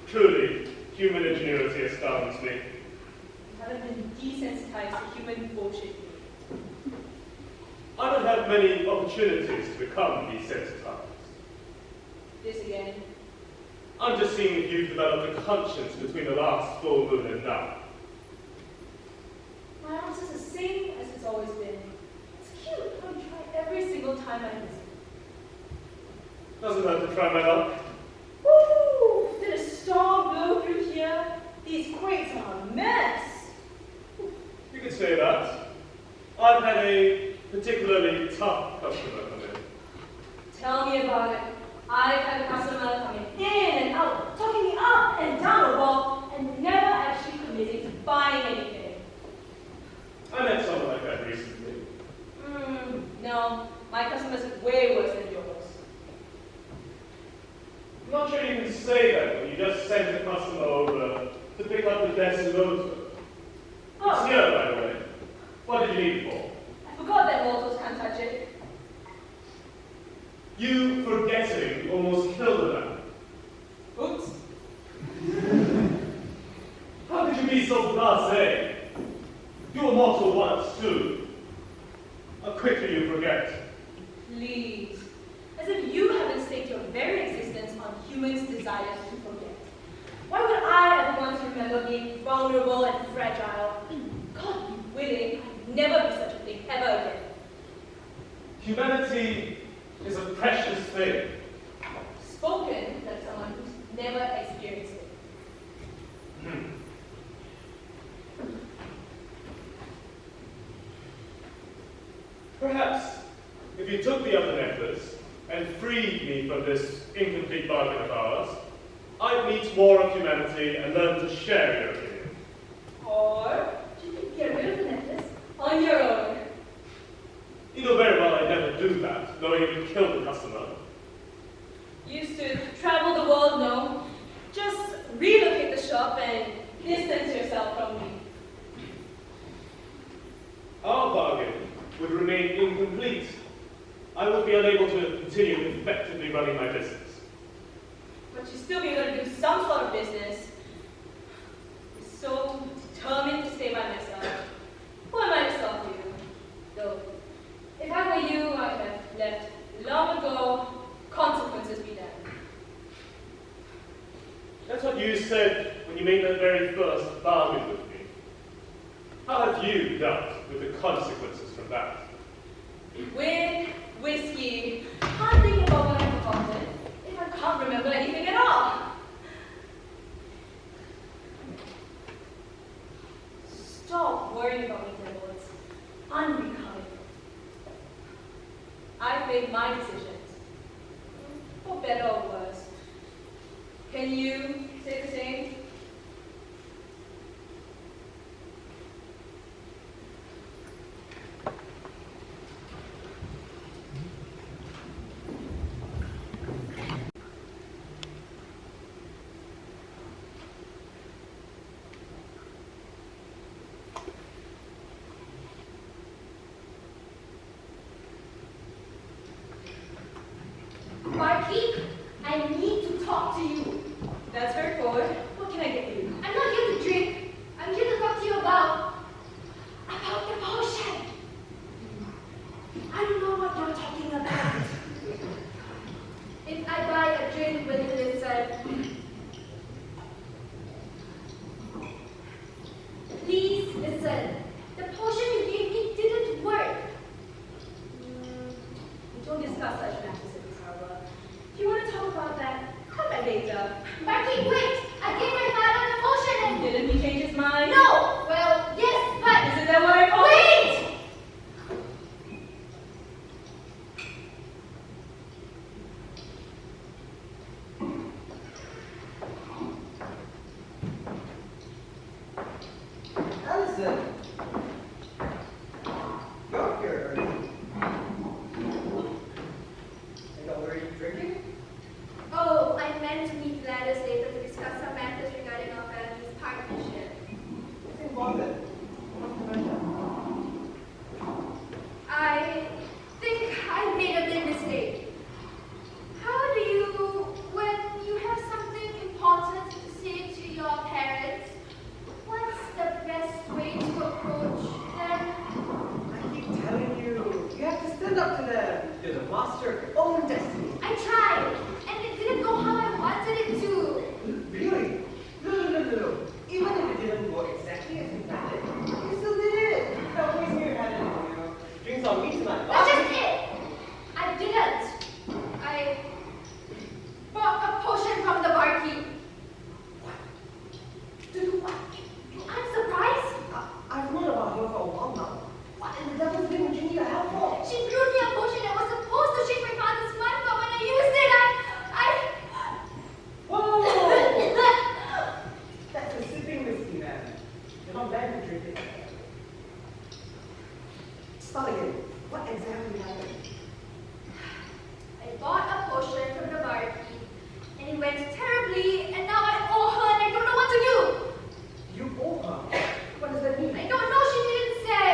Truly, human ingenuity astounds me.
You haven't been desensitized to human bullshit.
I don't have many opportunities to become desensitized.
This again.
I'm just seeing if you've developed a conscience between the last full moon and now.
My answer's the same as it's always been. It's cute how you try every single time I visit.
Doesn't hurt to try my luck.
Woo! Did a storm blow through here? These crates are a mess.
You could say that. I've had a particularly tough customer come in.
Tell me about it. I've had a customer coming in and out, talking me up and down the wall, and never actually committing to buying anything.
I met someone like that recently.
No, my customers are way worse than yours.
I'm not sure you can say that when you just sent a customer over to pick up the Desiloto. It's here, by the way. What did you need it for?
I forgot that mortals can't touch it.
You forgetting almost killed a man.
Oops.
How could you be so blasé? You were mortal once, too. How quickly you forget.
Please. As if you haven't staked your very existence on humans' desires to forget. Why would I ever want to remember being vulnerable and fragile? God be willing, I'd never be such a thing ever again.
Humanity is a precious thing.
Spoken like someone who's never experienced it.
Perhaps if you took the other necklace and freed me from this incomplete bargain of ours, I'd meet more of humanity and learn to share your opinion.
Or you could get rid of the necklace on your own.
You know very well I'd never do that, knowing it would kill the customer.
Used to travel the world, no. Just relocate the shop and distance yourself from me.
Our bargain would remain incomplete. I would be unable to continue effectively running my business.
But you still be able to do some sort of business. You're so determined to stay by my side. Who am I to stop you? Though, if I were you, I'd have left long ago. Consequences be done.
That's what you said when you made that very first bargain with me. How have you dealt with the consequences from that?
With whiskey, can't think about what I've forgotten if I can't remember anything at all. Stop worrying about me, Trenel. It's unbecoming. I've made my decisions, for better or worse. Can you say the same?
Barkeep, I need to talk to you.
That's very forward. What can I get you?
I'm not here to drink. I'm here to talk to you about the potion. I don't know what you're talking about. If I buy a drink with it inside, please listen. The potion you gave me didn't work.
We don't discuss such matters in this hour. If you want to talk about that, come back later.
Barkeep, wait! I gave my father the potion and...
Didn't he change his mind?
No! Well, yes, but...
Isn't that what I call
Wait!
Allison, you're here early. And already drinking?
Oh, I meant to meet Gladys later to discuss some matters regarding our family's partnership.
What's involved then? What's the matter?
I think I made a big mistake. How do you, when you have something important to say to your parents, what's the best way to approach them?
I keep telling you, you have to stand up to them. You're the master of your own destiny.
I tried, and it didn't go how I wanted it to.
Really? No. Even if it didn't go exactly as you planned it, you still did it. I always knew you had it in you. Drinks on me tonight.
That's just it. I didn't. I bought a potion from the barkeep.
What?
To do what? I'm surprised.
I've known about her for a while now. What in the devil's been Ginny a help for?
She brewed me a potion that was supposed to change my father's mind, but when I used it,
Whoa! That's a sipping whiskey, man. You're not bad to drink it. Start again. What exactly happened?
I bought a potion from the barkeep, and it went terribly, and now I owe her, and I don't know what to do.
You owe her. What does that mean?
I don't know, she didn't say.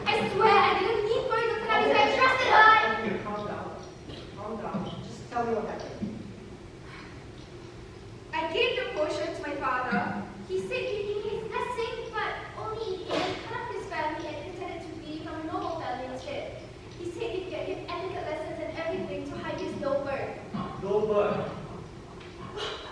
I swear, I didn't mean for it to tell you, I trusted her.
Okay, calm down. Calm down. Just tell me what happened.
I gave the potion to my father. He said he'd give me his blessing, but only if he had cut his family and intended to be from a noble family instead. He said he'd get him etiquette lessons and everything to hide his low birth.
No bird.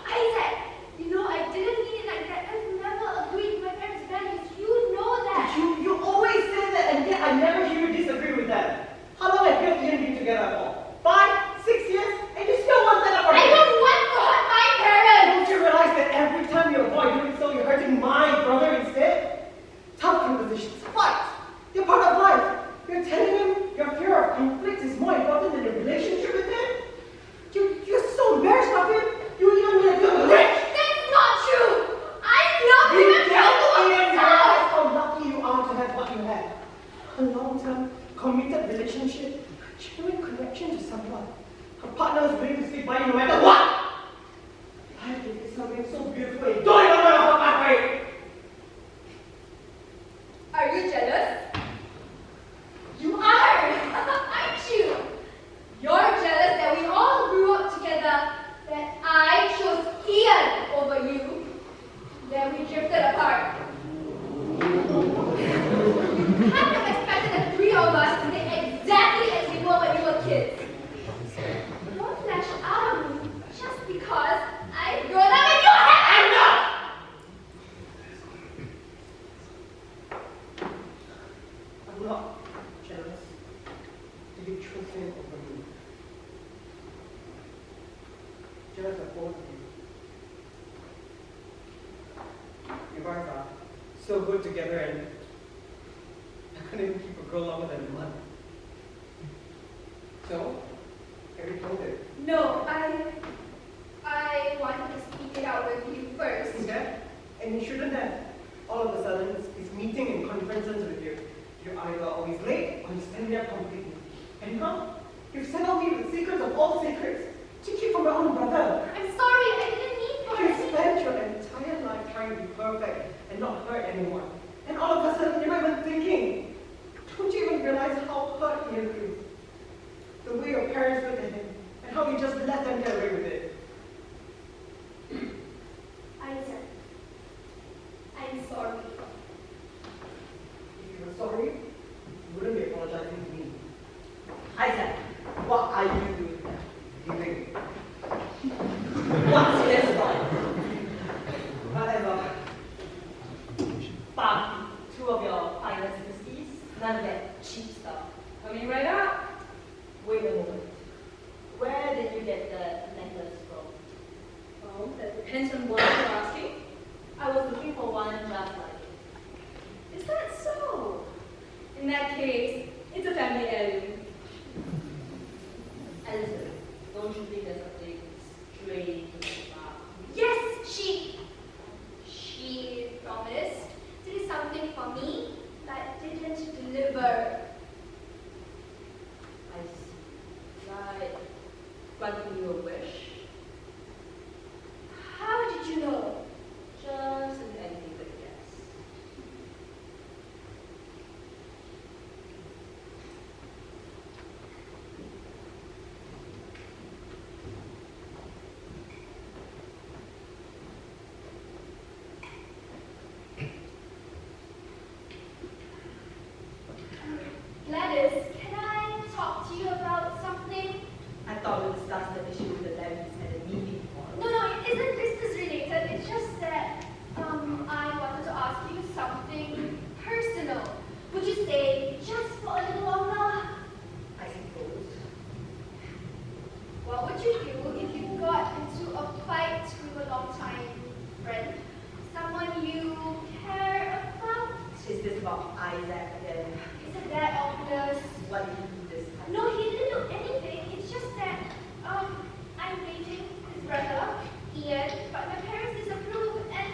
Isaac, you know I didn't mean it like that. I've never agreed with my parents' values. You know that.
You always say that, and yet I never hear you disagree with that. How long have you and Ian been together for? 5, 6 years? And you still want that up?
I don't want to hurt my parents.
Don't you realize that every time you avoid doing so, you're hurting my brother instead? Tough conversations, fight. They're part of life. You're telling him your fear of conflict is more important than the relationship with him? You're so embarrassed of him. You even let him rich.
That's not true. I love him and
Ian,
don't
you
know
realize how lucky you are to have what you have. A long-term, committed relationship, genuine connection to someone. A partner who's willing to stick by you no matter what. I think it's something so beautiful. You don't even know how I pray.
Are you jealous? You are, aren't you? You're jealous that we all grew up together, that I chose Ian over you, that we drifted apart. You kind of expected the three of us to stay exactly as we were when we were kids. Don't flash out of me just because I've grown up and you haven't!
Enough! I'm not jealous. Do you trust him over me? Jealous of both of you. You guys are so good together, and I couldn't even keep a girl longer than a month. So, have you told it?
No, I wanted to speak it out with you first.
Okay? And you shouldn't have. All of a sudden, it's meeting and conferences with you. You're either always late or you stand there completely. And now, you've settled me with secrets of all secrets to keep from my own brother.
I'm sorry, I didn't mean for
You
it.
spent your entire life trying to be perfect and not hurt anyone. And all of a sudden, you're not even thinking. Don't you even realize how hurt he is? The way your parents look at him and how you just let them get away with it.
Isaac, I'm sorry.
If you were sorry, you wouldn't be apologizing to me. Isaac, what are you doing there? Giving. What's this about? Whatever.
But 2 of your finest whiskeys, none of that cheap stuff. Coming right up. Wait a moment. Where did you get the necklace from?
Well, that depends on what you're asking.
I was looking for one just like it.
Is that so? In that case, it's a family heirloom.
Allison, don't you think there's something strange about
Yes, she promised to do something for me, but didn't deliver.
I see. Like granting you a wish?
How did you know?
Just an educated guess.
Gladys, can I talk to you about something?
I thought we discussed the issue with the levies at a meeting before.
No, it isn't business related. It's just that I wanted to ask you something personal. Would you stay just for a little longer?
I suppose.
What would you do if you got into a fight with a long-time friend? Someone you care about?
Is this about Isaac again?
Isn't that obvious?
What did he do this time?
No, he didn't do anything. It's just that I'm dating his brother, Ian, but my parents disapprove and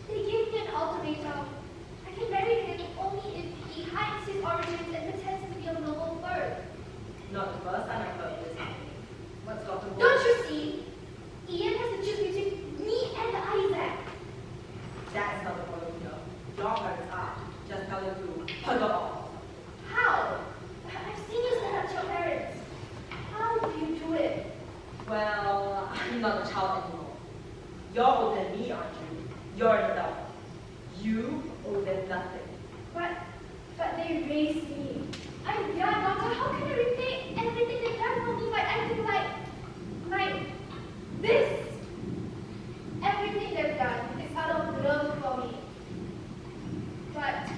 they gave me an ultimatum. I can marry him only if he hides his origins and pretends to be a noble bird.
Not the first time I heard this happening. What's got to go?
Don't you see? Ian has to choose between me and Isaac.
That is not the problem here. Your parents are. Just tell them to hug her off.
How? I've seen you stand up to your parents. How do you do it?
Well, I'm not a child anymore. You're older than me, aren't you? You're an adult. You owe them nothing.
But they raised me. I'm their daughter. How can I repay everything they've done for me by acting like this? Everything they've done is out of love for me. But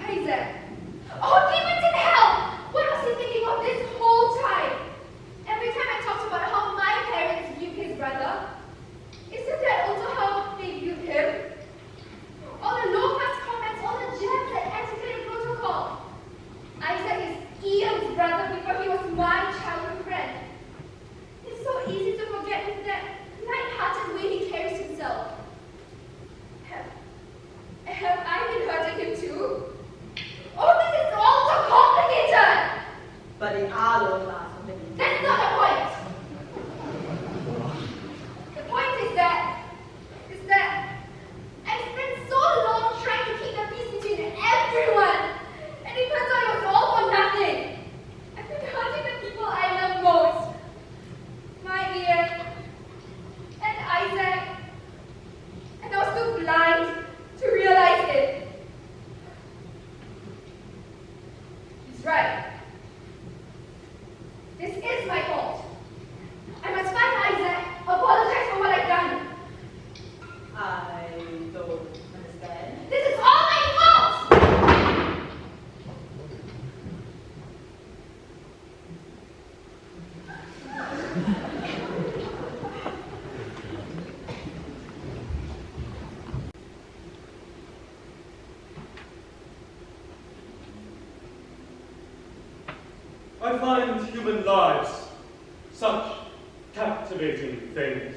Isaac, oh demons in hell! What was he thinking of this whole time? Every time I talked about how my parents viewed his brother, isn't that also how they viewed him? All the low-class comments, all the jabs at antiquated protocol. Isaac is Ian's brother before he was my childhood friend. It's so easy to forget with that light-hearted way he carries himself. Have I been hurting him too? Oh, this is all so complicated!
But in our low class,
That's not the point! The point is that I spent so long trying to keep the peace between everyone, and it turns out it was all for nothing. I've been hurting the people I love most. My Ian and Isaac. And I was too blind to realize it. He's right. This is my fault. I must find Isaac, apologize for what I've done.
I don't understand.
This is all my fault!
I find human lives such captivating things.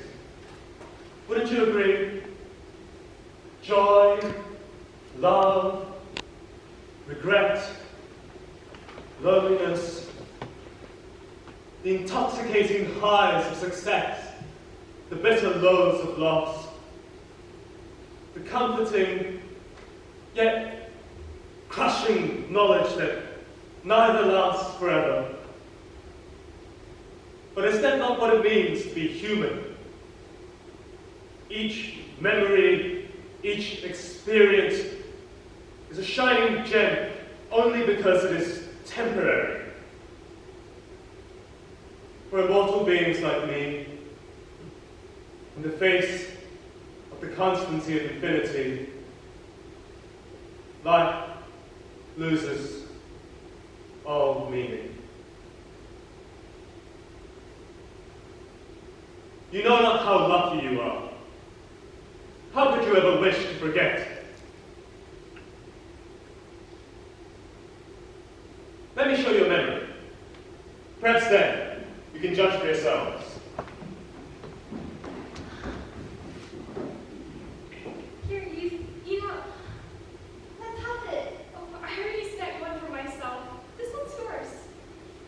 Wouldn't you agree? Joy, love, regret, loneliness, the intoxicating highs of success, the bitter lows of loss, the comforting yet crushing knowledge that neither lasts forever. But is that not what it means to be human? Each memory, each experience is a shining gem only because it is temporary. For immortal beings like me, in the face of the constancy of infinity, life loses all meaning. You know not how lucky you are. How could you ever wish to forget? Let me show you a memory. Perhaps then, you can judge for yourselves.
Here, you know, let's have it. Oh, I already snagged one for myself. This one's yours.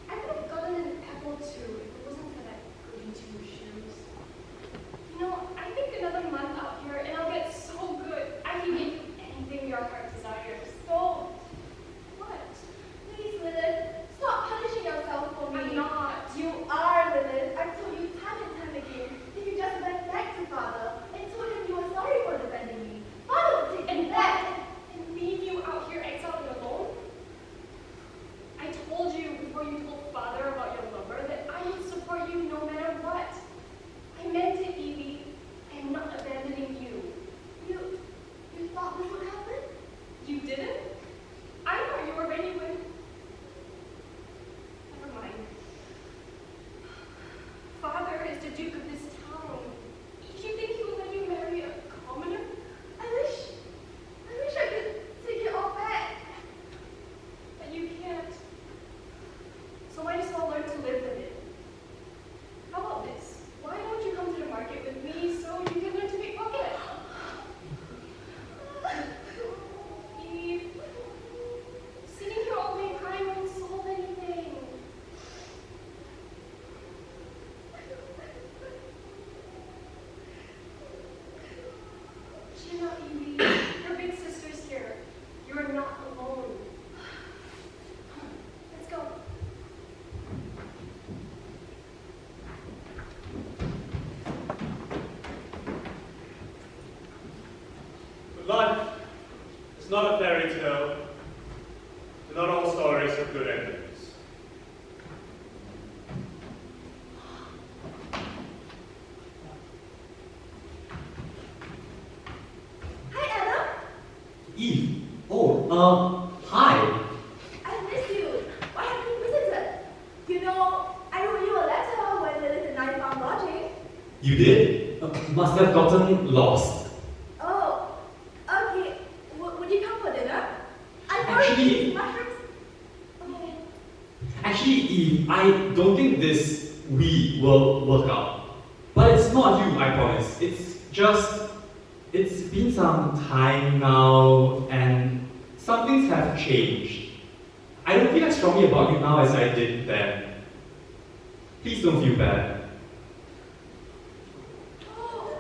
I would have gotten an apple too if it wasn't for that goody two-shoes. You know, I think another month out here and I'll get so good. I can get anything your heart desires. Don't. What? Please, Lilith, stop punishing yourself for me. I'm not. You are, Lilith. I've told you time and time again. If you just went back to Father and told him you were sorry for defending me, Father would take you back and leave you out here exiled and alone. I told you before you told Father about your lover that I would support you no matter what. I meant it, Evie. I am not abandoning you. You thought this would happen? You didn't? I thought you were ready when... Never mind. Father is the Duke of this town. Do you think he will let you marry a commoner? I wish I could take it all back. But you can't. So might as well learn to live with it. How about this? Why don't you come to the market with me so you can learn to pickpocket? Eve, sitting here all day crying won't solve anything. Cheer up, Evie. Your big sister's here. You're not alone. Let's go.
But life is not a fairy tale, and not all stories have good endings.
Hi, Anna.
Eve. Oh, hi.
I missed you. Why haven't you visited? You know, I wrote you a letter when Lilith and I found lodging.
You did? Must have gotten lost.
Oh, okay. Would you come for dinner? I thought
Actually-
mushrooms. Okay.
Actually, Eve, I don't think this we will work out. But it's not you, I promise. It's been some time now, and some things have changed. I don't feel as strongly about you now as I did then. Please don't feel bad.
Oh.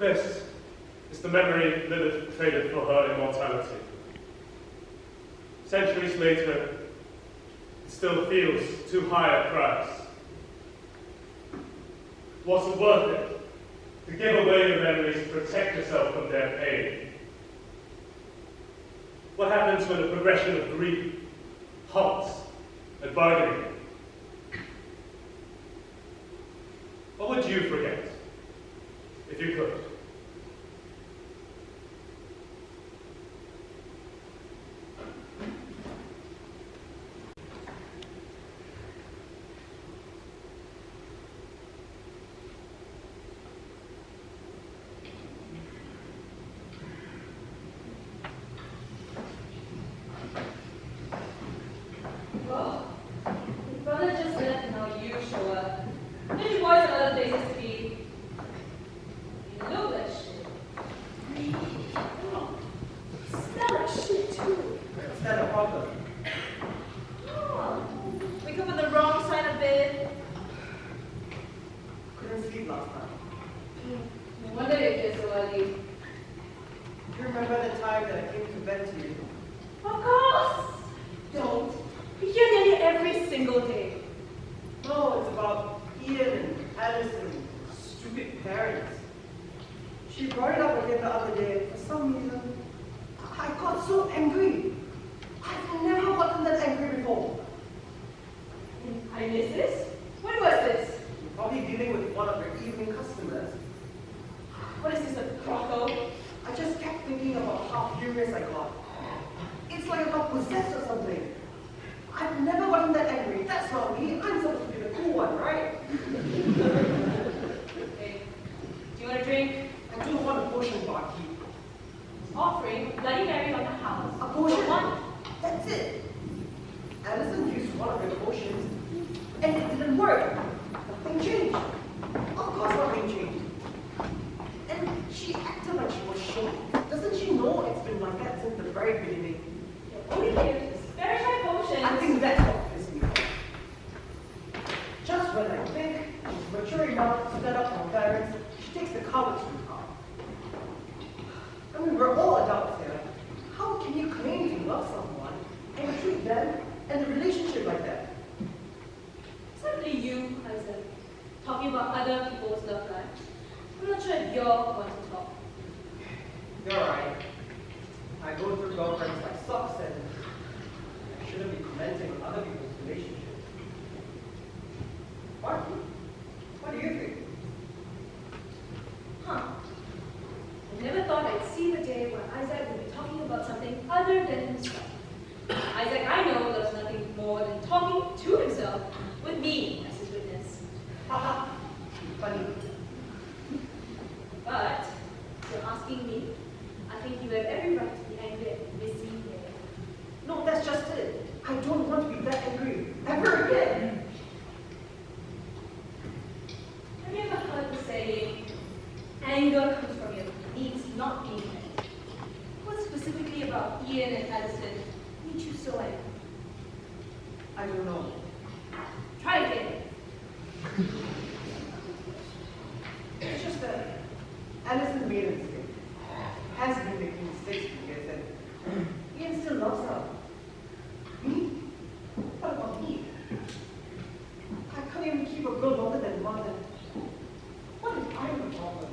This is the memory Lilith traded for her immortality. Centuries later, it still feels too high a price. Was it worth it to give away your memories to protect yourself from their pain? What happens when the progression of grief halts at bargaining? What would you forget if you could?
Oh, your brother just left and now you show up. There's boys and other places to be. You know that shit. Smell that shit too.
Is that a problem?
Oh, wake up on the wrong side of bed.
Couldn't sleep last night.
No wonder you're here so early.
Do you remember the time that I came to vent to you?
Of course! Don't. We hear nearly every single day.
No, it's about Ian and Allison, stupid parents. She brought it up again the other day. For some reason, I got so angry. I've never gotten that angry before.
I miss this? When was this?
Probably dealing with one of your evening customers.
What is this, a brothel?
I just kept thinking about how furious I got. It's like I got possessed or something. I've never gotten that angry. That's not me. I'm supposed to be the cool one, right?
Hey, do you want a drink?
I do want a potion, barkeep.
Offering Bloody Mary on the house.
A potion?
For one.
That's it. Allison used one of your potions, and it didn't work. Nothing changed. Of course nothing changed. And she acted like she was shocked. Doesn't she know it's been like that since the very beginning?
You're only here to spare my potions.
I think that's what pissed me off. Just when I think she's mature enough to stand up for her parents, she takes the covers from her. I mean, we're all adults here. How can you claim to love someone and treat them and the relationship like that?
Certainly you, Isaac, talking about other people's love lives. I'm not sure if you're going to talk.
You're right. I go through girlfriends like socks and I shouldn't be commenting on other people's relationships. What do you think?
Huh. I never thought I'd see the day when Isaac would be talking about something other than himself. Isaac, I know, loves nothing more than talking to himself with me as his witness.
Haha, funny.
But, if you're asking me, I think you have every right to be angry at Missy here.
No, that's just it. I don't want to be that angry ever again.
Have you ever heard the saying, anger comes from your needs not being met? What specifically about Ian and Allison made you so angry?
I don't know.
Try again.
It's just that Allison made a mistake. Has been making mistakes for years and Ian still loves her. Me? What about me? I can't even keep a girl longer than a month. What if I'm the problem?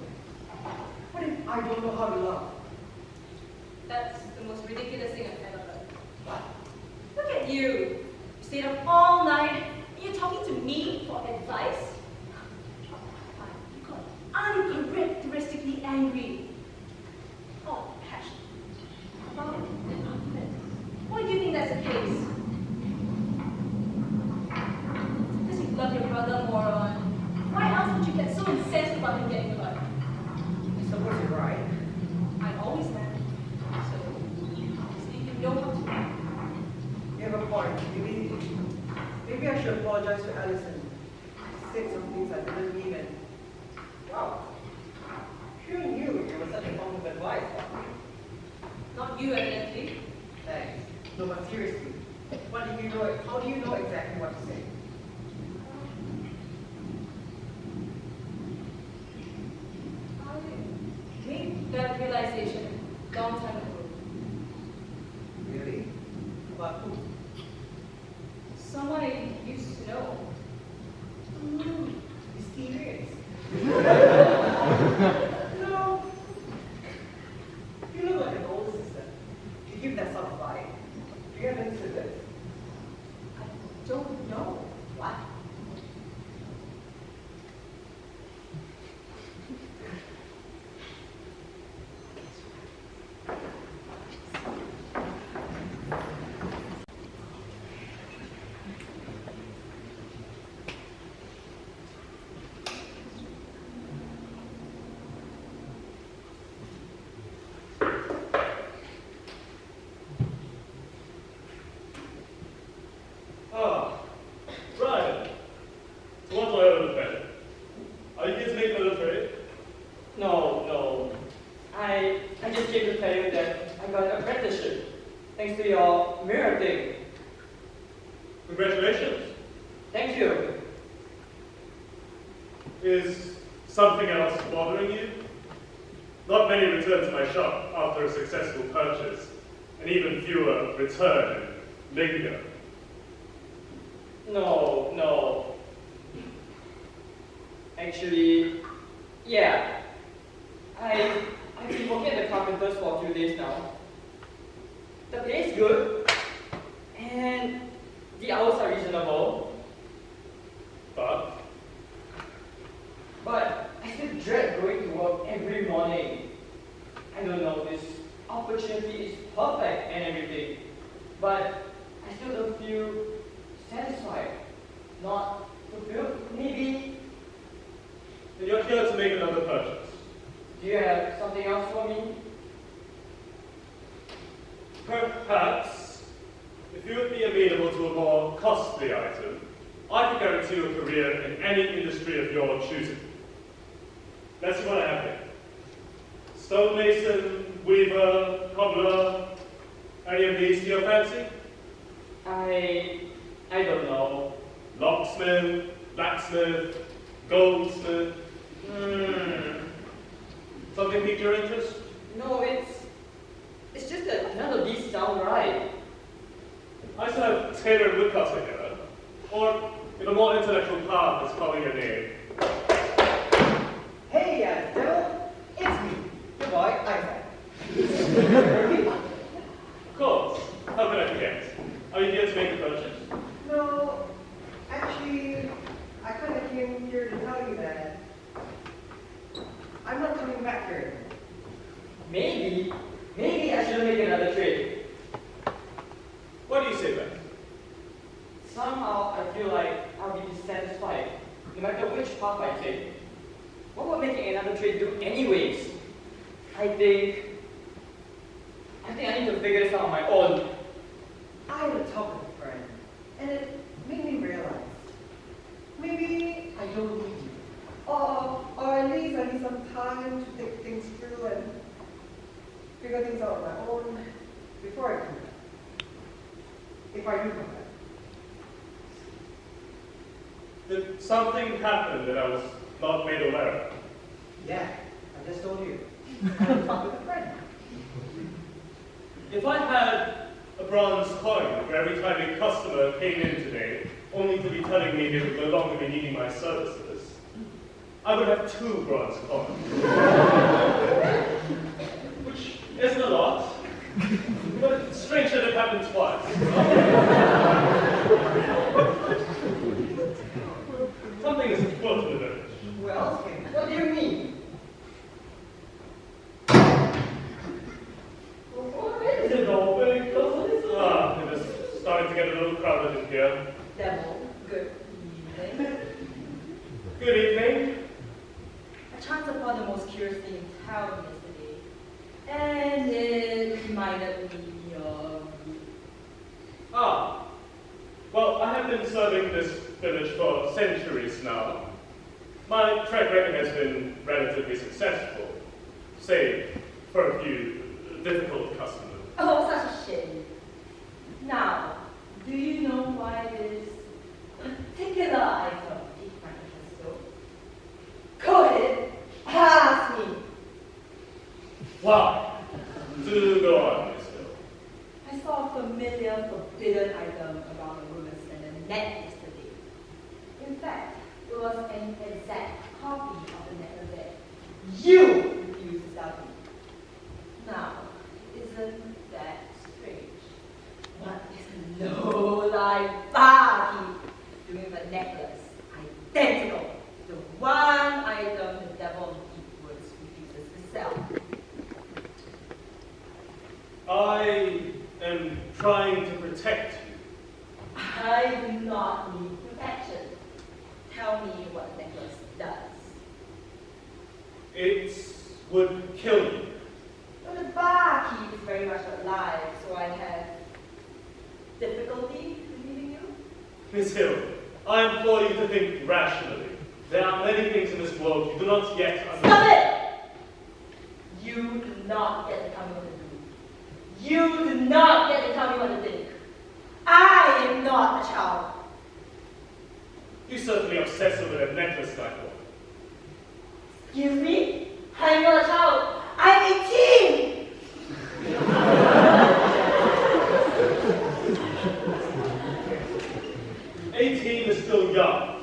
What if I don't know how to love?
That's the most ridiculous thing I've ever heard.
What?
Look at you. You stayed up all night and you're talking to me for advice? Fine, you got uncharacteristically angry. Oh, passion. About an argument. Why do you think that's the case? Because you love your brother, moron. Why else would you get so incensed about him getting hurt?
I suppose you're right.
I always am. So, obviously you know what to do.
You have a point. Maybe I should apologize to Allison. I said some things I didn't mean and wow. Who knew it was such a form of advice?
Not you, evidently.
Thanks. No, but seriously, what do you know? How do you know exactly what to say? About who?
Someone I used to know.
Mysterious. No. You look like an older sister. You give that sort of vibe. Do you have any siblings?
I don't know. What?
Ah, right. So what do I owe the friend? Are you here to make another trade?
No. I just came to tell you that I got an apprenticeship. Thanks to your mirror thing.
Congratulations.
Thank you.
Is something else bothering you? Not many return to my shop after a successful purchase, and even fewer return and linger.
No. Actually, yeah. I've been working at the carpenters for a few days now. The pay is good, and the hours are reasonable,
But
I still dread going to work every morning. I don't know, this opportunity is perfect and everything, but I still don't feel satisfied, not fulfilled. Maybe,
then you're here to make another purchase.
do you have something else for me?
Perhaps, if you would be amenable to a more costly item, I could guarantee you a career in any industry of your choosing. Let's see what I have here. Stonemason, weaver, cobbler, any of these to your fancy?
I don't know.
Locksmith, blacksmith, goldsmith. Something piqued your interest?
No, it's just that none of these sound right.
I still have tailor and woodcutter here. Or, if a more intellectual path is calling your name.
Hey, Devil. It's me, your boy, Isaac.
Of course. How could I forget? Are you here to make a purchase?
No, actually, I kind of came here to tell you that I'm not coming back here.
Maybe I should make another trade.
Why do you say that?
Somehow I feel like I'll be dissatisfied, no matter which path I take. What would making another trade do anyways? I think I need to figure this out on my own.
I had a talk with a friend, and it made me realize maybe I don't need you. Or at least I need some time to think things through and figure things out on my own before I come back. If I do come back.
Did something happen that I was not made aware of?
Yeah, I just told you. I had a talk with a friend.
If I had a bronze coin for every time a customer came in today, only to be telling me they would no longer be needing my services, I would have 2 bronze coins. Which isn't a lot, but it's strange that it happened twice. Something is afoot in the village.
Well, what do you mean?
What is it all very close?
It is starting to get a little crowded in here.
Devil, good evening.
Good evening.
I chanced upon the most curious thing in town yesterday, and it reminded me of you.
Well, I have been serving this village for centuries now. My track record has been relatively successful, save for a few difficult customers.
Oh, such a shame. Now, do you know why this particular item piqued my interest so? Go ahead, ask me.
Why? Do go on, Miss Hill.
I saw a familiar forbidden hidden item around the woman's and the neck yesterday. In fact, it was an exact copy of the necklace that you refused to sell me. Now, isn't that strange? What is a low-life barkeep doing with a necklace identical to the one item the devil of deep woods refuses to sell?
I am trying to protect you.
I do not need protection. Tell me what the necklace does.
It would kill you.
Well, the barkeep is very much alive, so I have difficulty believing you.
Miss Hill, I implore you to think rationally. There are many things in this world you do not yet understand.
Stop it! You do not get to tell me what to do. You do not get to tell me what to think. I am not a child.
You certainly obsess over that necklace, like one.
Excuse me? I'm not a child. I'm 18!
18 is still young.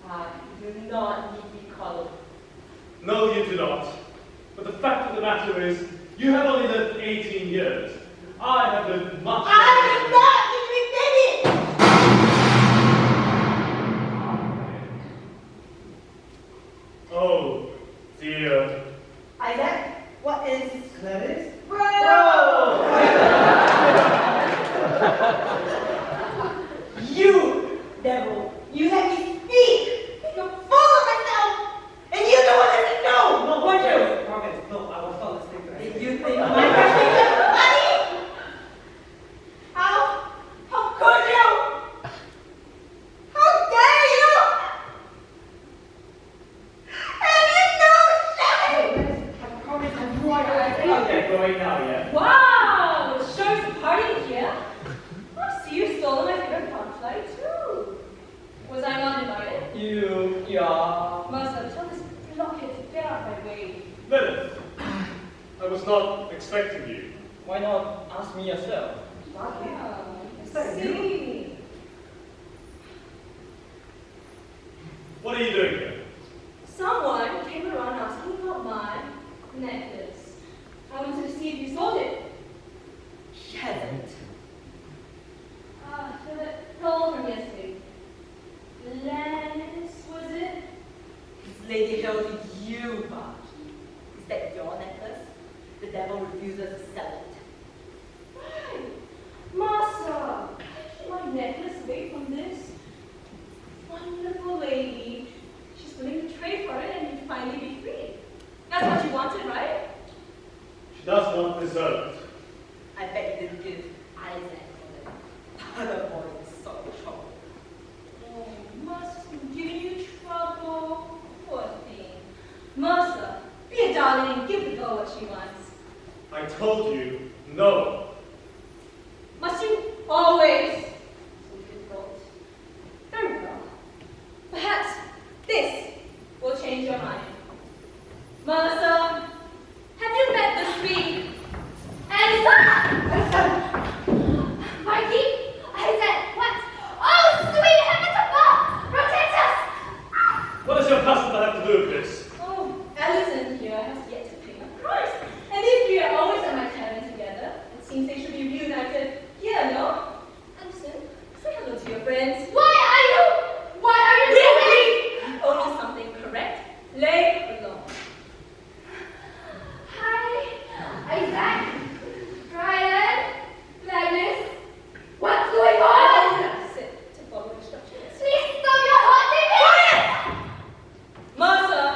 I do not need to be called.
No, you do not. But the fact of the matter is, you have only lived 18 years. I have lived much longer.
I do not need to be baby!
Oh, dear.
Isaac, what is Gladys?
Bro! You, devil, you let me speak! You're full of myself! And you don't want to know!
No, would you? Promise, no, I was not listening to
Did
anything.
you think my question was funny? How could you? How dare you? And you know shit!
I promise I'm right.
Okay, going now, yeah.
Wow, the show's a party here. I see you stole my favorite butterfly too. Was I not invited?
Yeah.
Mercer, tell this blockhead to get out of my way.
Lilith, I was not expecting you.
Why not ask me yourself?
See.
What are you doing here?
Someone came around asking about my necklace. I wanted to see if you sold it.
She hasn't.
The pearl from yesterday. Gladys, was it?
This lady held you, Barkeep. Is that your necklace? The devil refuses to sell it.
Right. Mercer, keep my necklace away from this wonderful lady. She's willing to trade for it and you'll finally be free. That's what you wanted, right?
She does not deserve it.
I bet you didn't give Isaac for the other boy in so much trouble.
Oh, Mercer's been giving you trouble. Poor thing. Mercer, be a darling and give the girl what she wants.
I told you, no.
Must you always? So difficult. Very well. Perhaps this will change your mind. Mercer, have you met the sweet Allison?
Mikey? Isaac, what? Oh, sweet heavens above! Protect us!
What does your customer have to do with this?
Oh, Allison here has yet to pay my price. And these three are always at my tavern together. It seems they should be reunited here, no? Allison, say hello to your friends.
What are you doing?
Only something correct. Lay alone.
Hi, Isaac, Brian, Gladys. What's going on?
Sit to follow instructions.
Please stop your haunting me!
Mercer,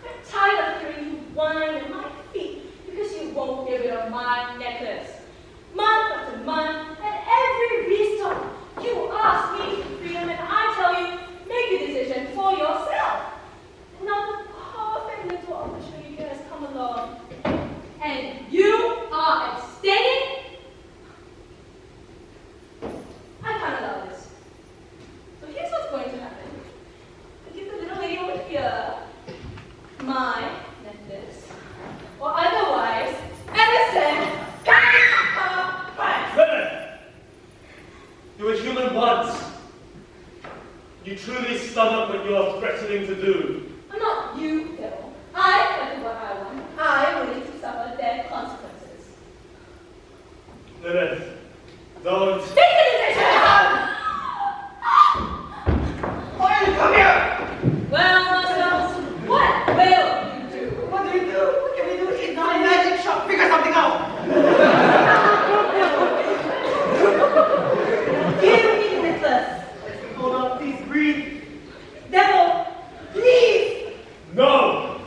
I'm tired of hearing you whine at my feet because you won't get rid of my necklace. Month after month, at every restock, you ask me for freedom and I tell you, make your decision for yourself. And now the perfect little opportunity has come along. And you are abstaining? I can't allow this. So here's what's going to happen. I give the little lady over here my necklace, or otherwise, Allison,
truly stomach what you are threatening to do?
I'm not you, Phil. I find what I want. I'm willing to suffer their consequences.
Lilith, don't.
Take the decision!
Why are you come here?
Well, Mercer, what will you do?
What do we do? What can we do? It's not a magic shop. Figure something out.
Give me the necklace.
Hold on, please breathe.
Devil, please!
No!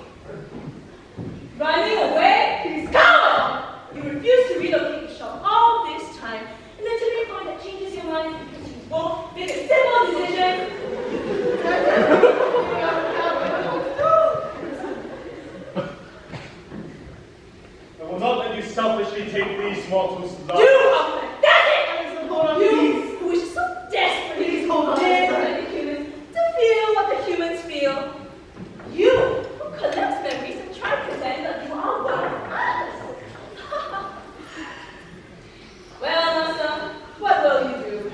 Running away? Please go! You refuse to relocate the shop all this time, and then to be a point that changes your mind because you won't make a simple decision.
I will not let you selfishly take these mortals' lives.
You are pathetic!
Hold on,
You
please.
who wish so desperately
Please hold on.
like the humans to feel what the humans feel. You who collects memories and try to pretend that you are one of us. Well, Mercer, what will you do?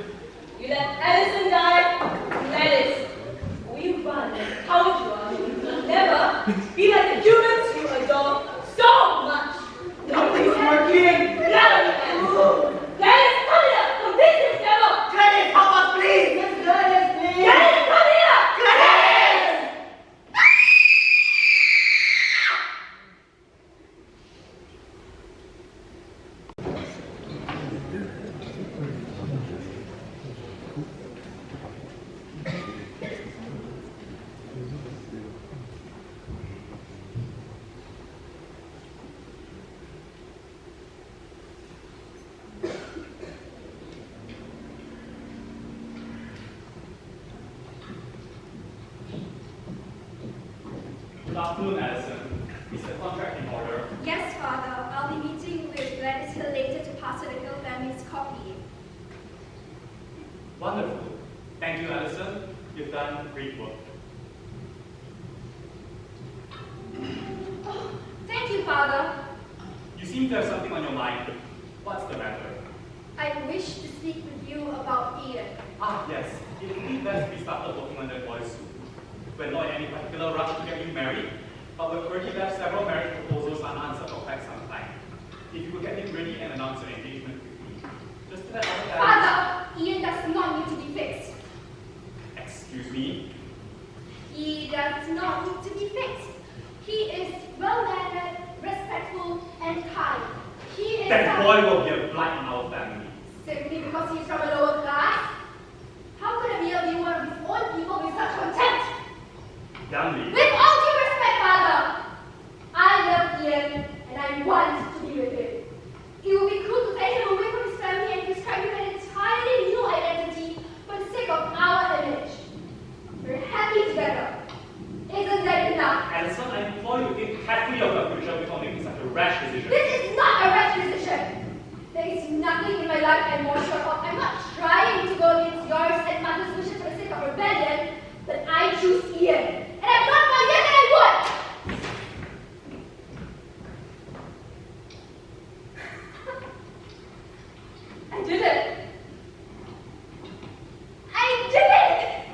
You let Allison die? Gladys, will you run and coward you are? You will never be like the humans you adore so much.
Nothing's working.
Gladys, come here! Convince this devil!
Gladys, help us, please. Yes, Gladys, please.
Gladys, come here!
Gladys!
Good afternoon, Allison. Is the contract in order?
Yes, Father. I'll be meeting with Gladys Hill later to pass her the Hill family's copy.
Wonderful. Thank you, Allison. You've done great work.
Oh, thank you, Father.
You seem to have something on your mind. What's the matter?
I wish to speak with you about Ian.
Ah, yes. It would be best we started working on that boy soon. We're not in any particular rush to get you married, but we've already left several marriage proposals unanswered for quite some time. If you could get him ready and announce your engagement quickly, just to let other parents...
Father, Ian does not need to be fixed.
Excuse me?
He does not need to be fixed. He is well-mannered, respectful, and kind. He is
That boy will be a blight in our family.
simply because he is from a lower class. How could a mere viewer of his own people with such contempt?
Young lady.
With all due respect, Father, I love Ian and I want to be with him. It would be cruel to take him away from his family and prescribe him an entirely new identity for the sake of our image. We're happy together. Isn't that enough?
Allison, I implore you to think carefully of your future before making such a rash decision.
This is not a rash decision. There is nothing in my life I'm more sure of. I'm not trying to go against yours and Mother's wishes for the sake of rebellion, but I choose Ian. And I'm not more yet than I would! I did it! I did it!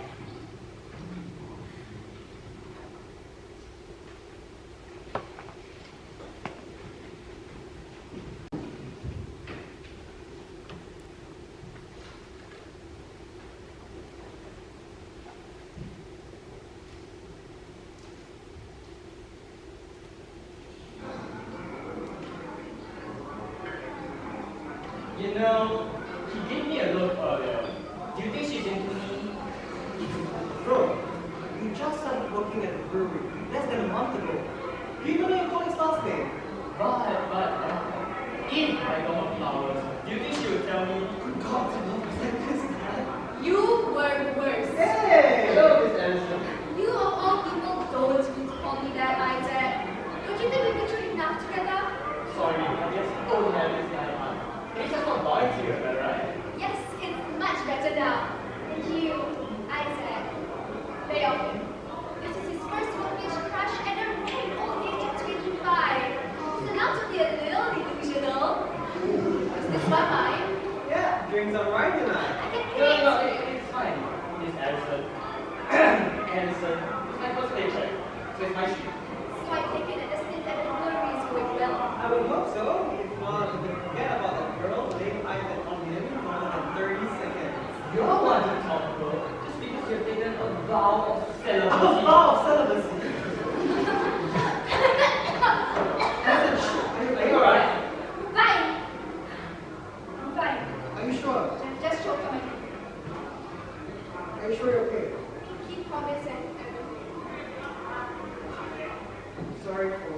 You know, he gave me a look earlier. Do you think she's into me?
Bro, you just started working at the brewery less than a month ago. Do you even know your colleague's last name?
If I don't want flowers, do you think she would tell me?
Good God, I love this guy.
You were worse.
Hey!
Hello, Miss Allison.
You of all people don't need to call me that, Isaac. Don't you think we've been through enough together?
Sorry, I just don't have this guy on. He's just not boys here, am I right?
Yes, it's much better now. And you, Isaac, lay off him. This is his first work-age crush at a ripe old age of 25. He's allowed to be a little delusional. Is this my mind?
Yeah, drinks are right tonight.
I can
No,
pay it.
it's fine. Miss Allison. Allison. It's my first paycheck, so it's my sheet.
So I take it that the stint at the brewery is going well.
I would hope so. If not, we can forget about that girl. They eyed that on him for more than 30 seconds.
You're one to talk, bro. Just because you've taken a vow of celibacy.
Oh, wow, celibacy.
Are you alright?
Fine. I'm fine.
Are you sure?
I'm just choked on my tongue.
Are you sure you're okay?
Keep promise and everything.
Sorry for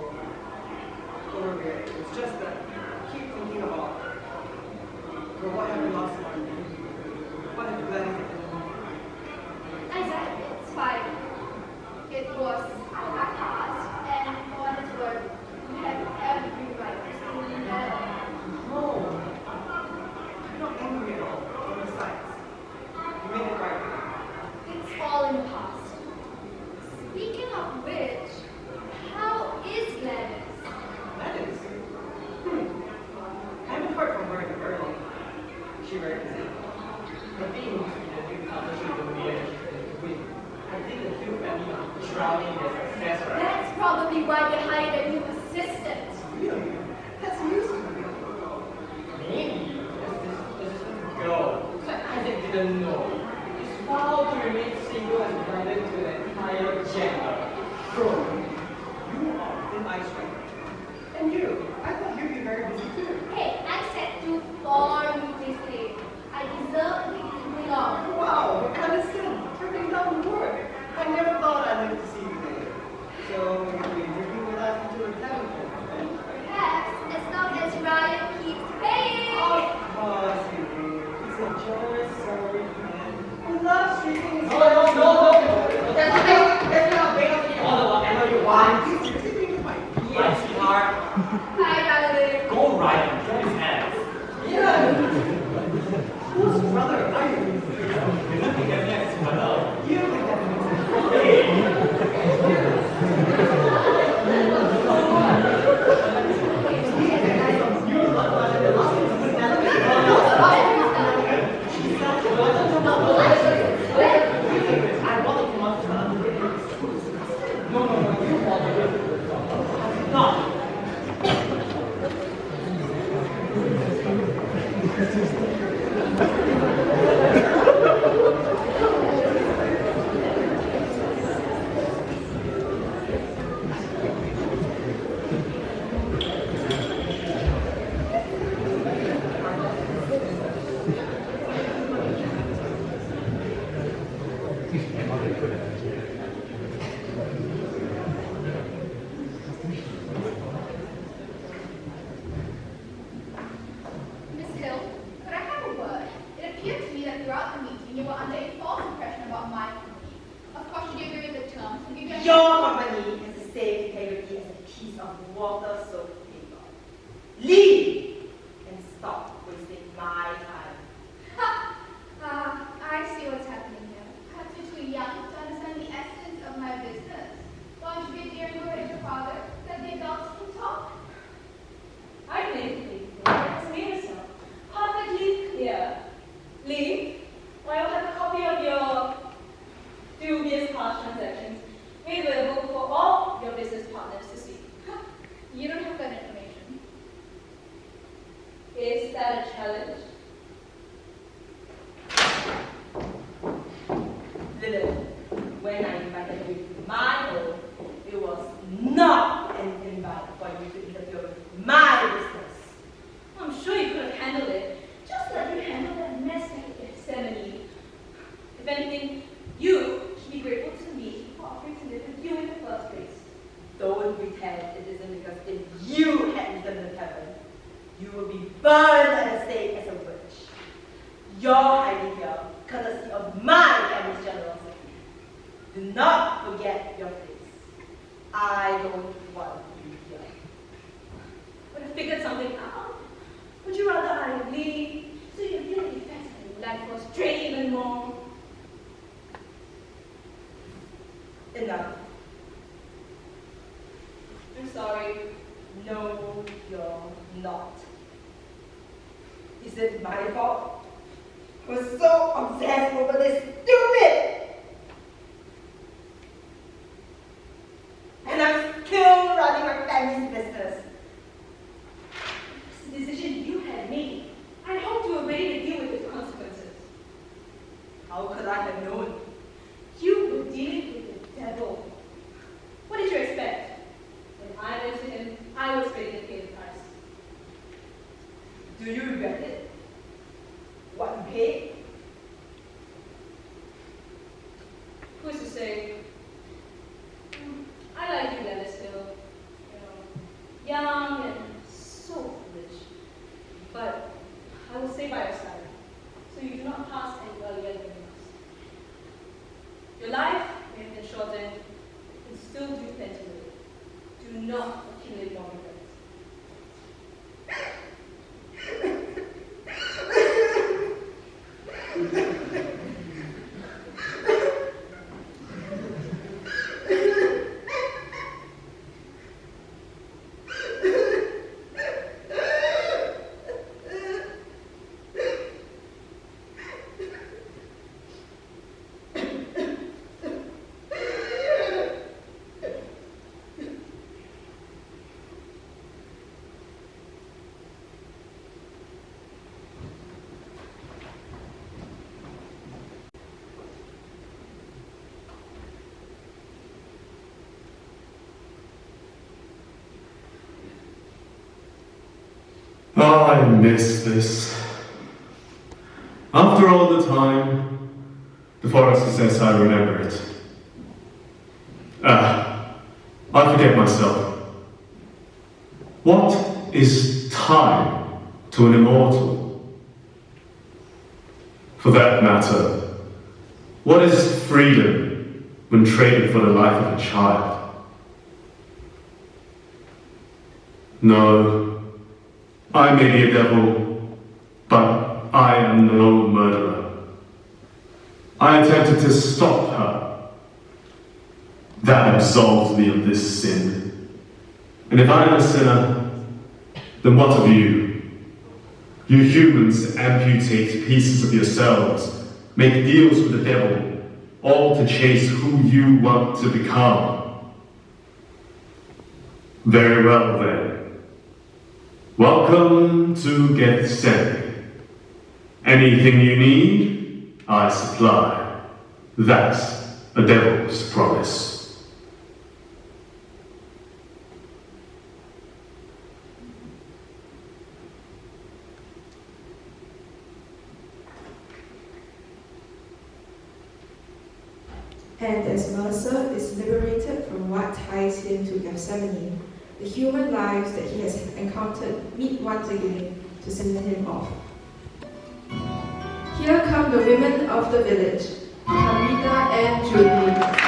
overreacting. It's just that I keep thinking about what happened last month. What if Gladys had
Isaac, it's fine. It was our past, and on its word, we have every right to stay there.
No. I'm not angry at all. And besides, you made it right.
It's all in the past. Speaking of which, how is Gladys?
Gladys? I haven't heard from her in early. Is she very busy?
I think it must be the new partnership with me and Queen. I think the two family are drowning in their success, right?
That's probably why they hired a new assistant.
Really? That's news to me.
Maybe there's this girl who Isaac didn't know. He's vowed to remain single and blinded to the entire gender.
Bro, you are an ice striker. And you, I thought you'd be very busy too.
Hey, I said to 4 meetings today. I deserve to be long.
Wow, Allison, turning down work. I never thought I'd live to see you today. So you'll be drinking with us until the tavern, right?
Perhaps, as long as Ryan keeps paying.
Of course you do. He's a generous, sorry man who loves treating his
No. That's not big of the order, whatever you want.
You're sleeping with my
Yes, sweetheart.
Hi, darling.
Go right and grab his hands.
Yeah. Whose brother are you?
You're looking at me as his brother.
You look at me.
I want to come up to her. No, you want to. No.
Miss Hill, could I have a word? It appeared to me that throughout the meeting you were under a false impression about my company. Of course, you agree with the terms and give
Your company has the same integrity as a piece of water-soaked paper. Leave and stop wasting my time.
I see what's happening here. Perhaps you're too young to understand the essence of my business. Why don't you be dear and go ahead to your father, that the adults can talk?
I think it's Mercer. Perfectly clear. Lee, I will have a copy of your dubious past transactions made available for all your business partners to see.
You don't have that information.
Is that a challenge?
Lilith, when I invited you to my home, it was not an invite for you to interfere with my business.
I'm sure you could have handled it, just like you handled that mess back at Gethsemane. If anything, you should be grateful to me for offering to live with you in the first place.
Don't pretend it isn't because if you had eaten the tavern, you would be burned at the stake as a witch. You're hiding here, courtesy of my family's generosity. Do not forget your place. I don't want you here.
Would have figured something out. Would you rather I leave so you feel the effects of your life was drain even more?
Enough.
I'm sorry.
No, you're not. Is it my fault? I was so obsessed over this stupid Do you regret it? What you paid?
Who's to say? I like you, Gladys, still. Young and so foolish. But I will stay by your side, so you do not pass any earlier than you must. Your life may have been shortened, you can still do plenty with it. Do not accumulate more regrets.
Oh, I miss this. After all the time, the forester says I remember it. I forget myself. What is time to an immortal? For that matter, what is freedom when traded for the life of a child? No. I may be a devil, but I am no murderer. I attempted to stop her. That absolves me of this sin. And if I am a sinner, then what of you? You humans amputate pieces of yourselves, make deals with the devil, all to chase who you want to become. Very well then. Welcome to Gethsemane. Anything you need, I supply. That's a devil's promise.
And as Mercer is liberated from what ties him to Gethsemane, the human lives that he has encountered meet once again to send him off. Here come the women of the village, Carmina and Julie.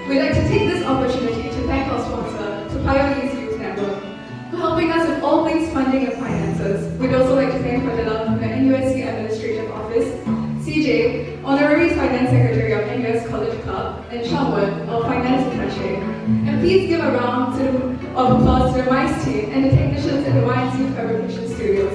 We'd like to take this opportunity to thank our sponsor, Pujari Youth Network, for helping us with all things funding and finances. We'd also like to thank Trenel from the NUSC Administrative Office, CJ, Honorary Finance Secretary of NUS College Club, and Charlton, our Finance Attaché. And please give a round of applause to the MICE team and the technicians in the YNC Fabrication Studios.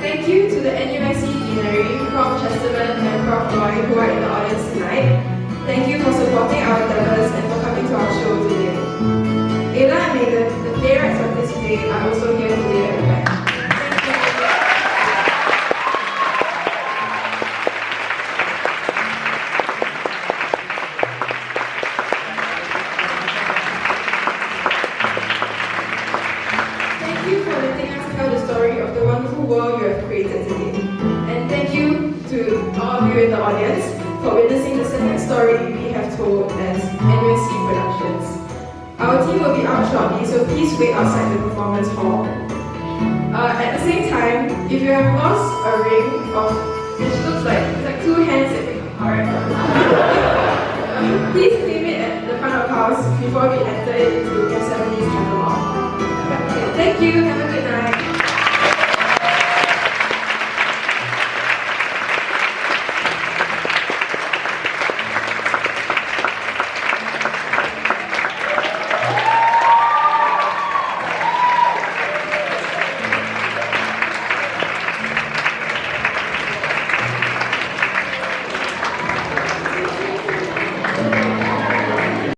Thank you to the NUSC Deanery, Prof. Chesterman and Prof. Roy who are in the audience tonight. Thank you for supporting our endeavors and for coming to our show today. Eila and Megan, the playwrights of this play, are also here today at the back. Thank you for letting us tell the story of the wonderful world you have created today. And thank you to all of you in the audience for witnessing the second story we have told as NUSCProductions. Our team will be out shortly, so please wait outside the performance hall. At the same time, if you have lost a ring of, which looks like, it's like two hands in the heart, please claim it at the front of house before we enter it into Yosemite's catalog. Thank you, have a good night.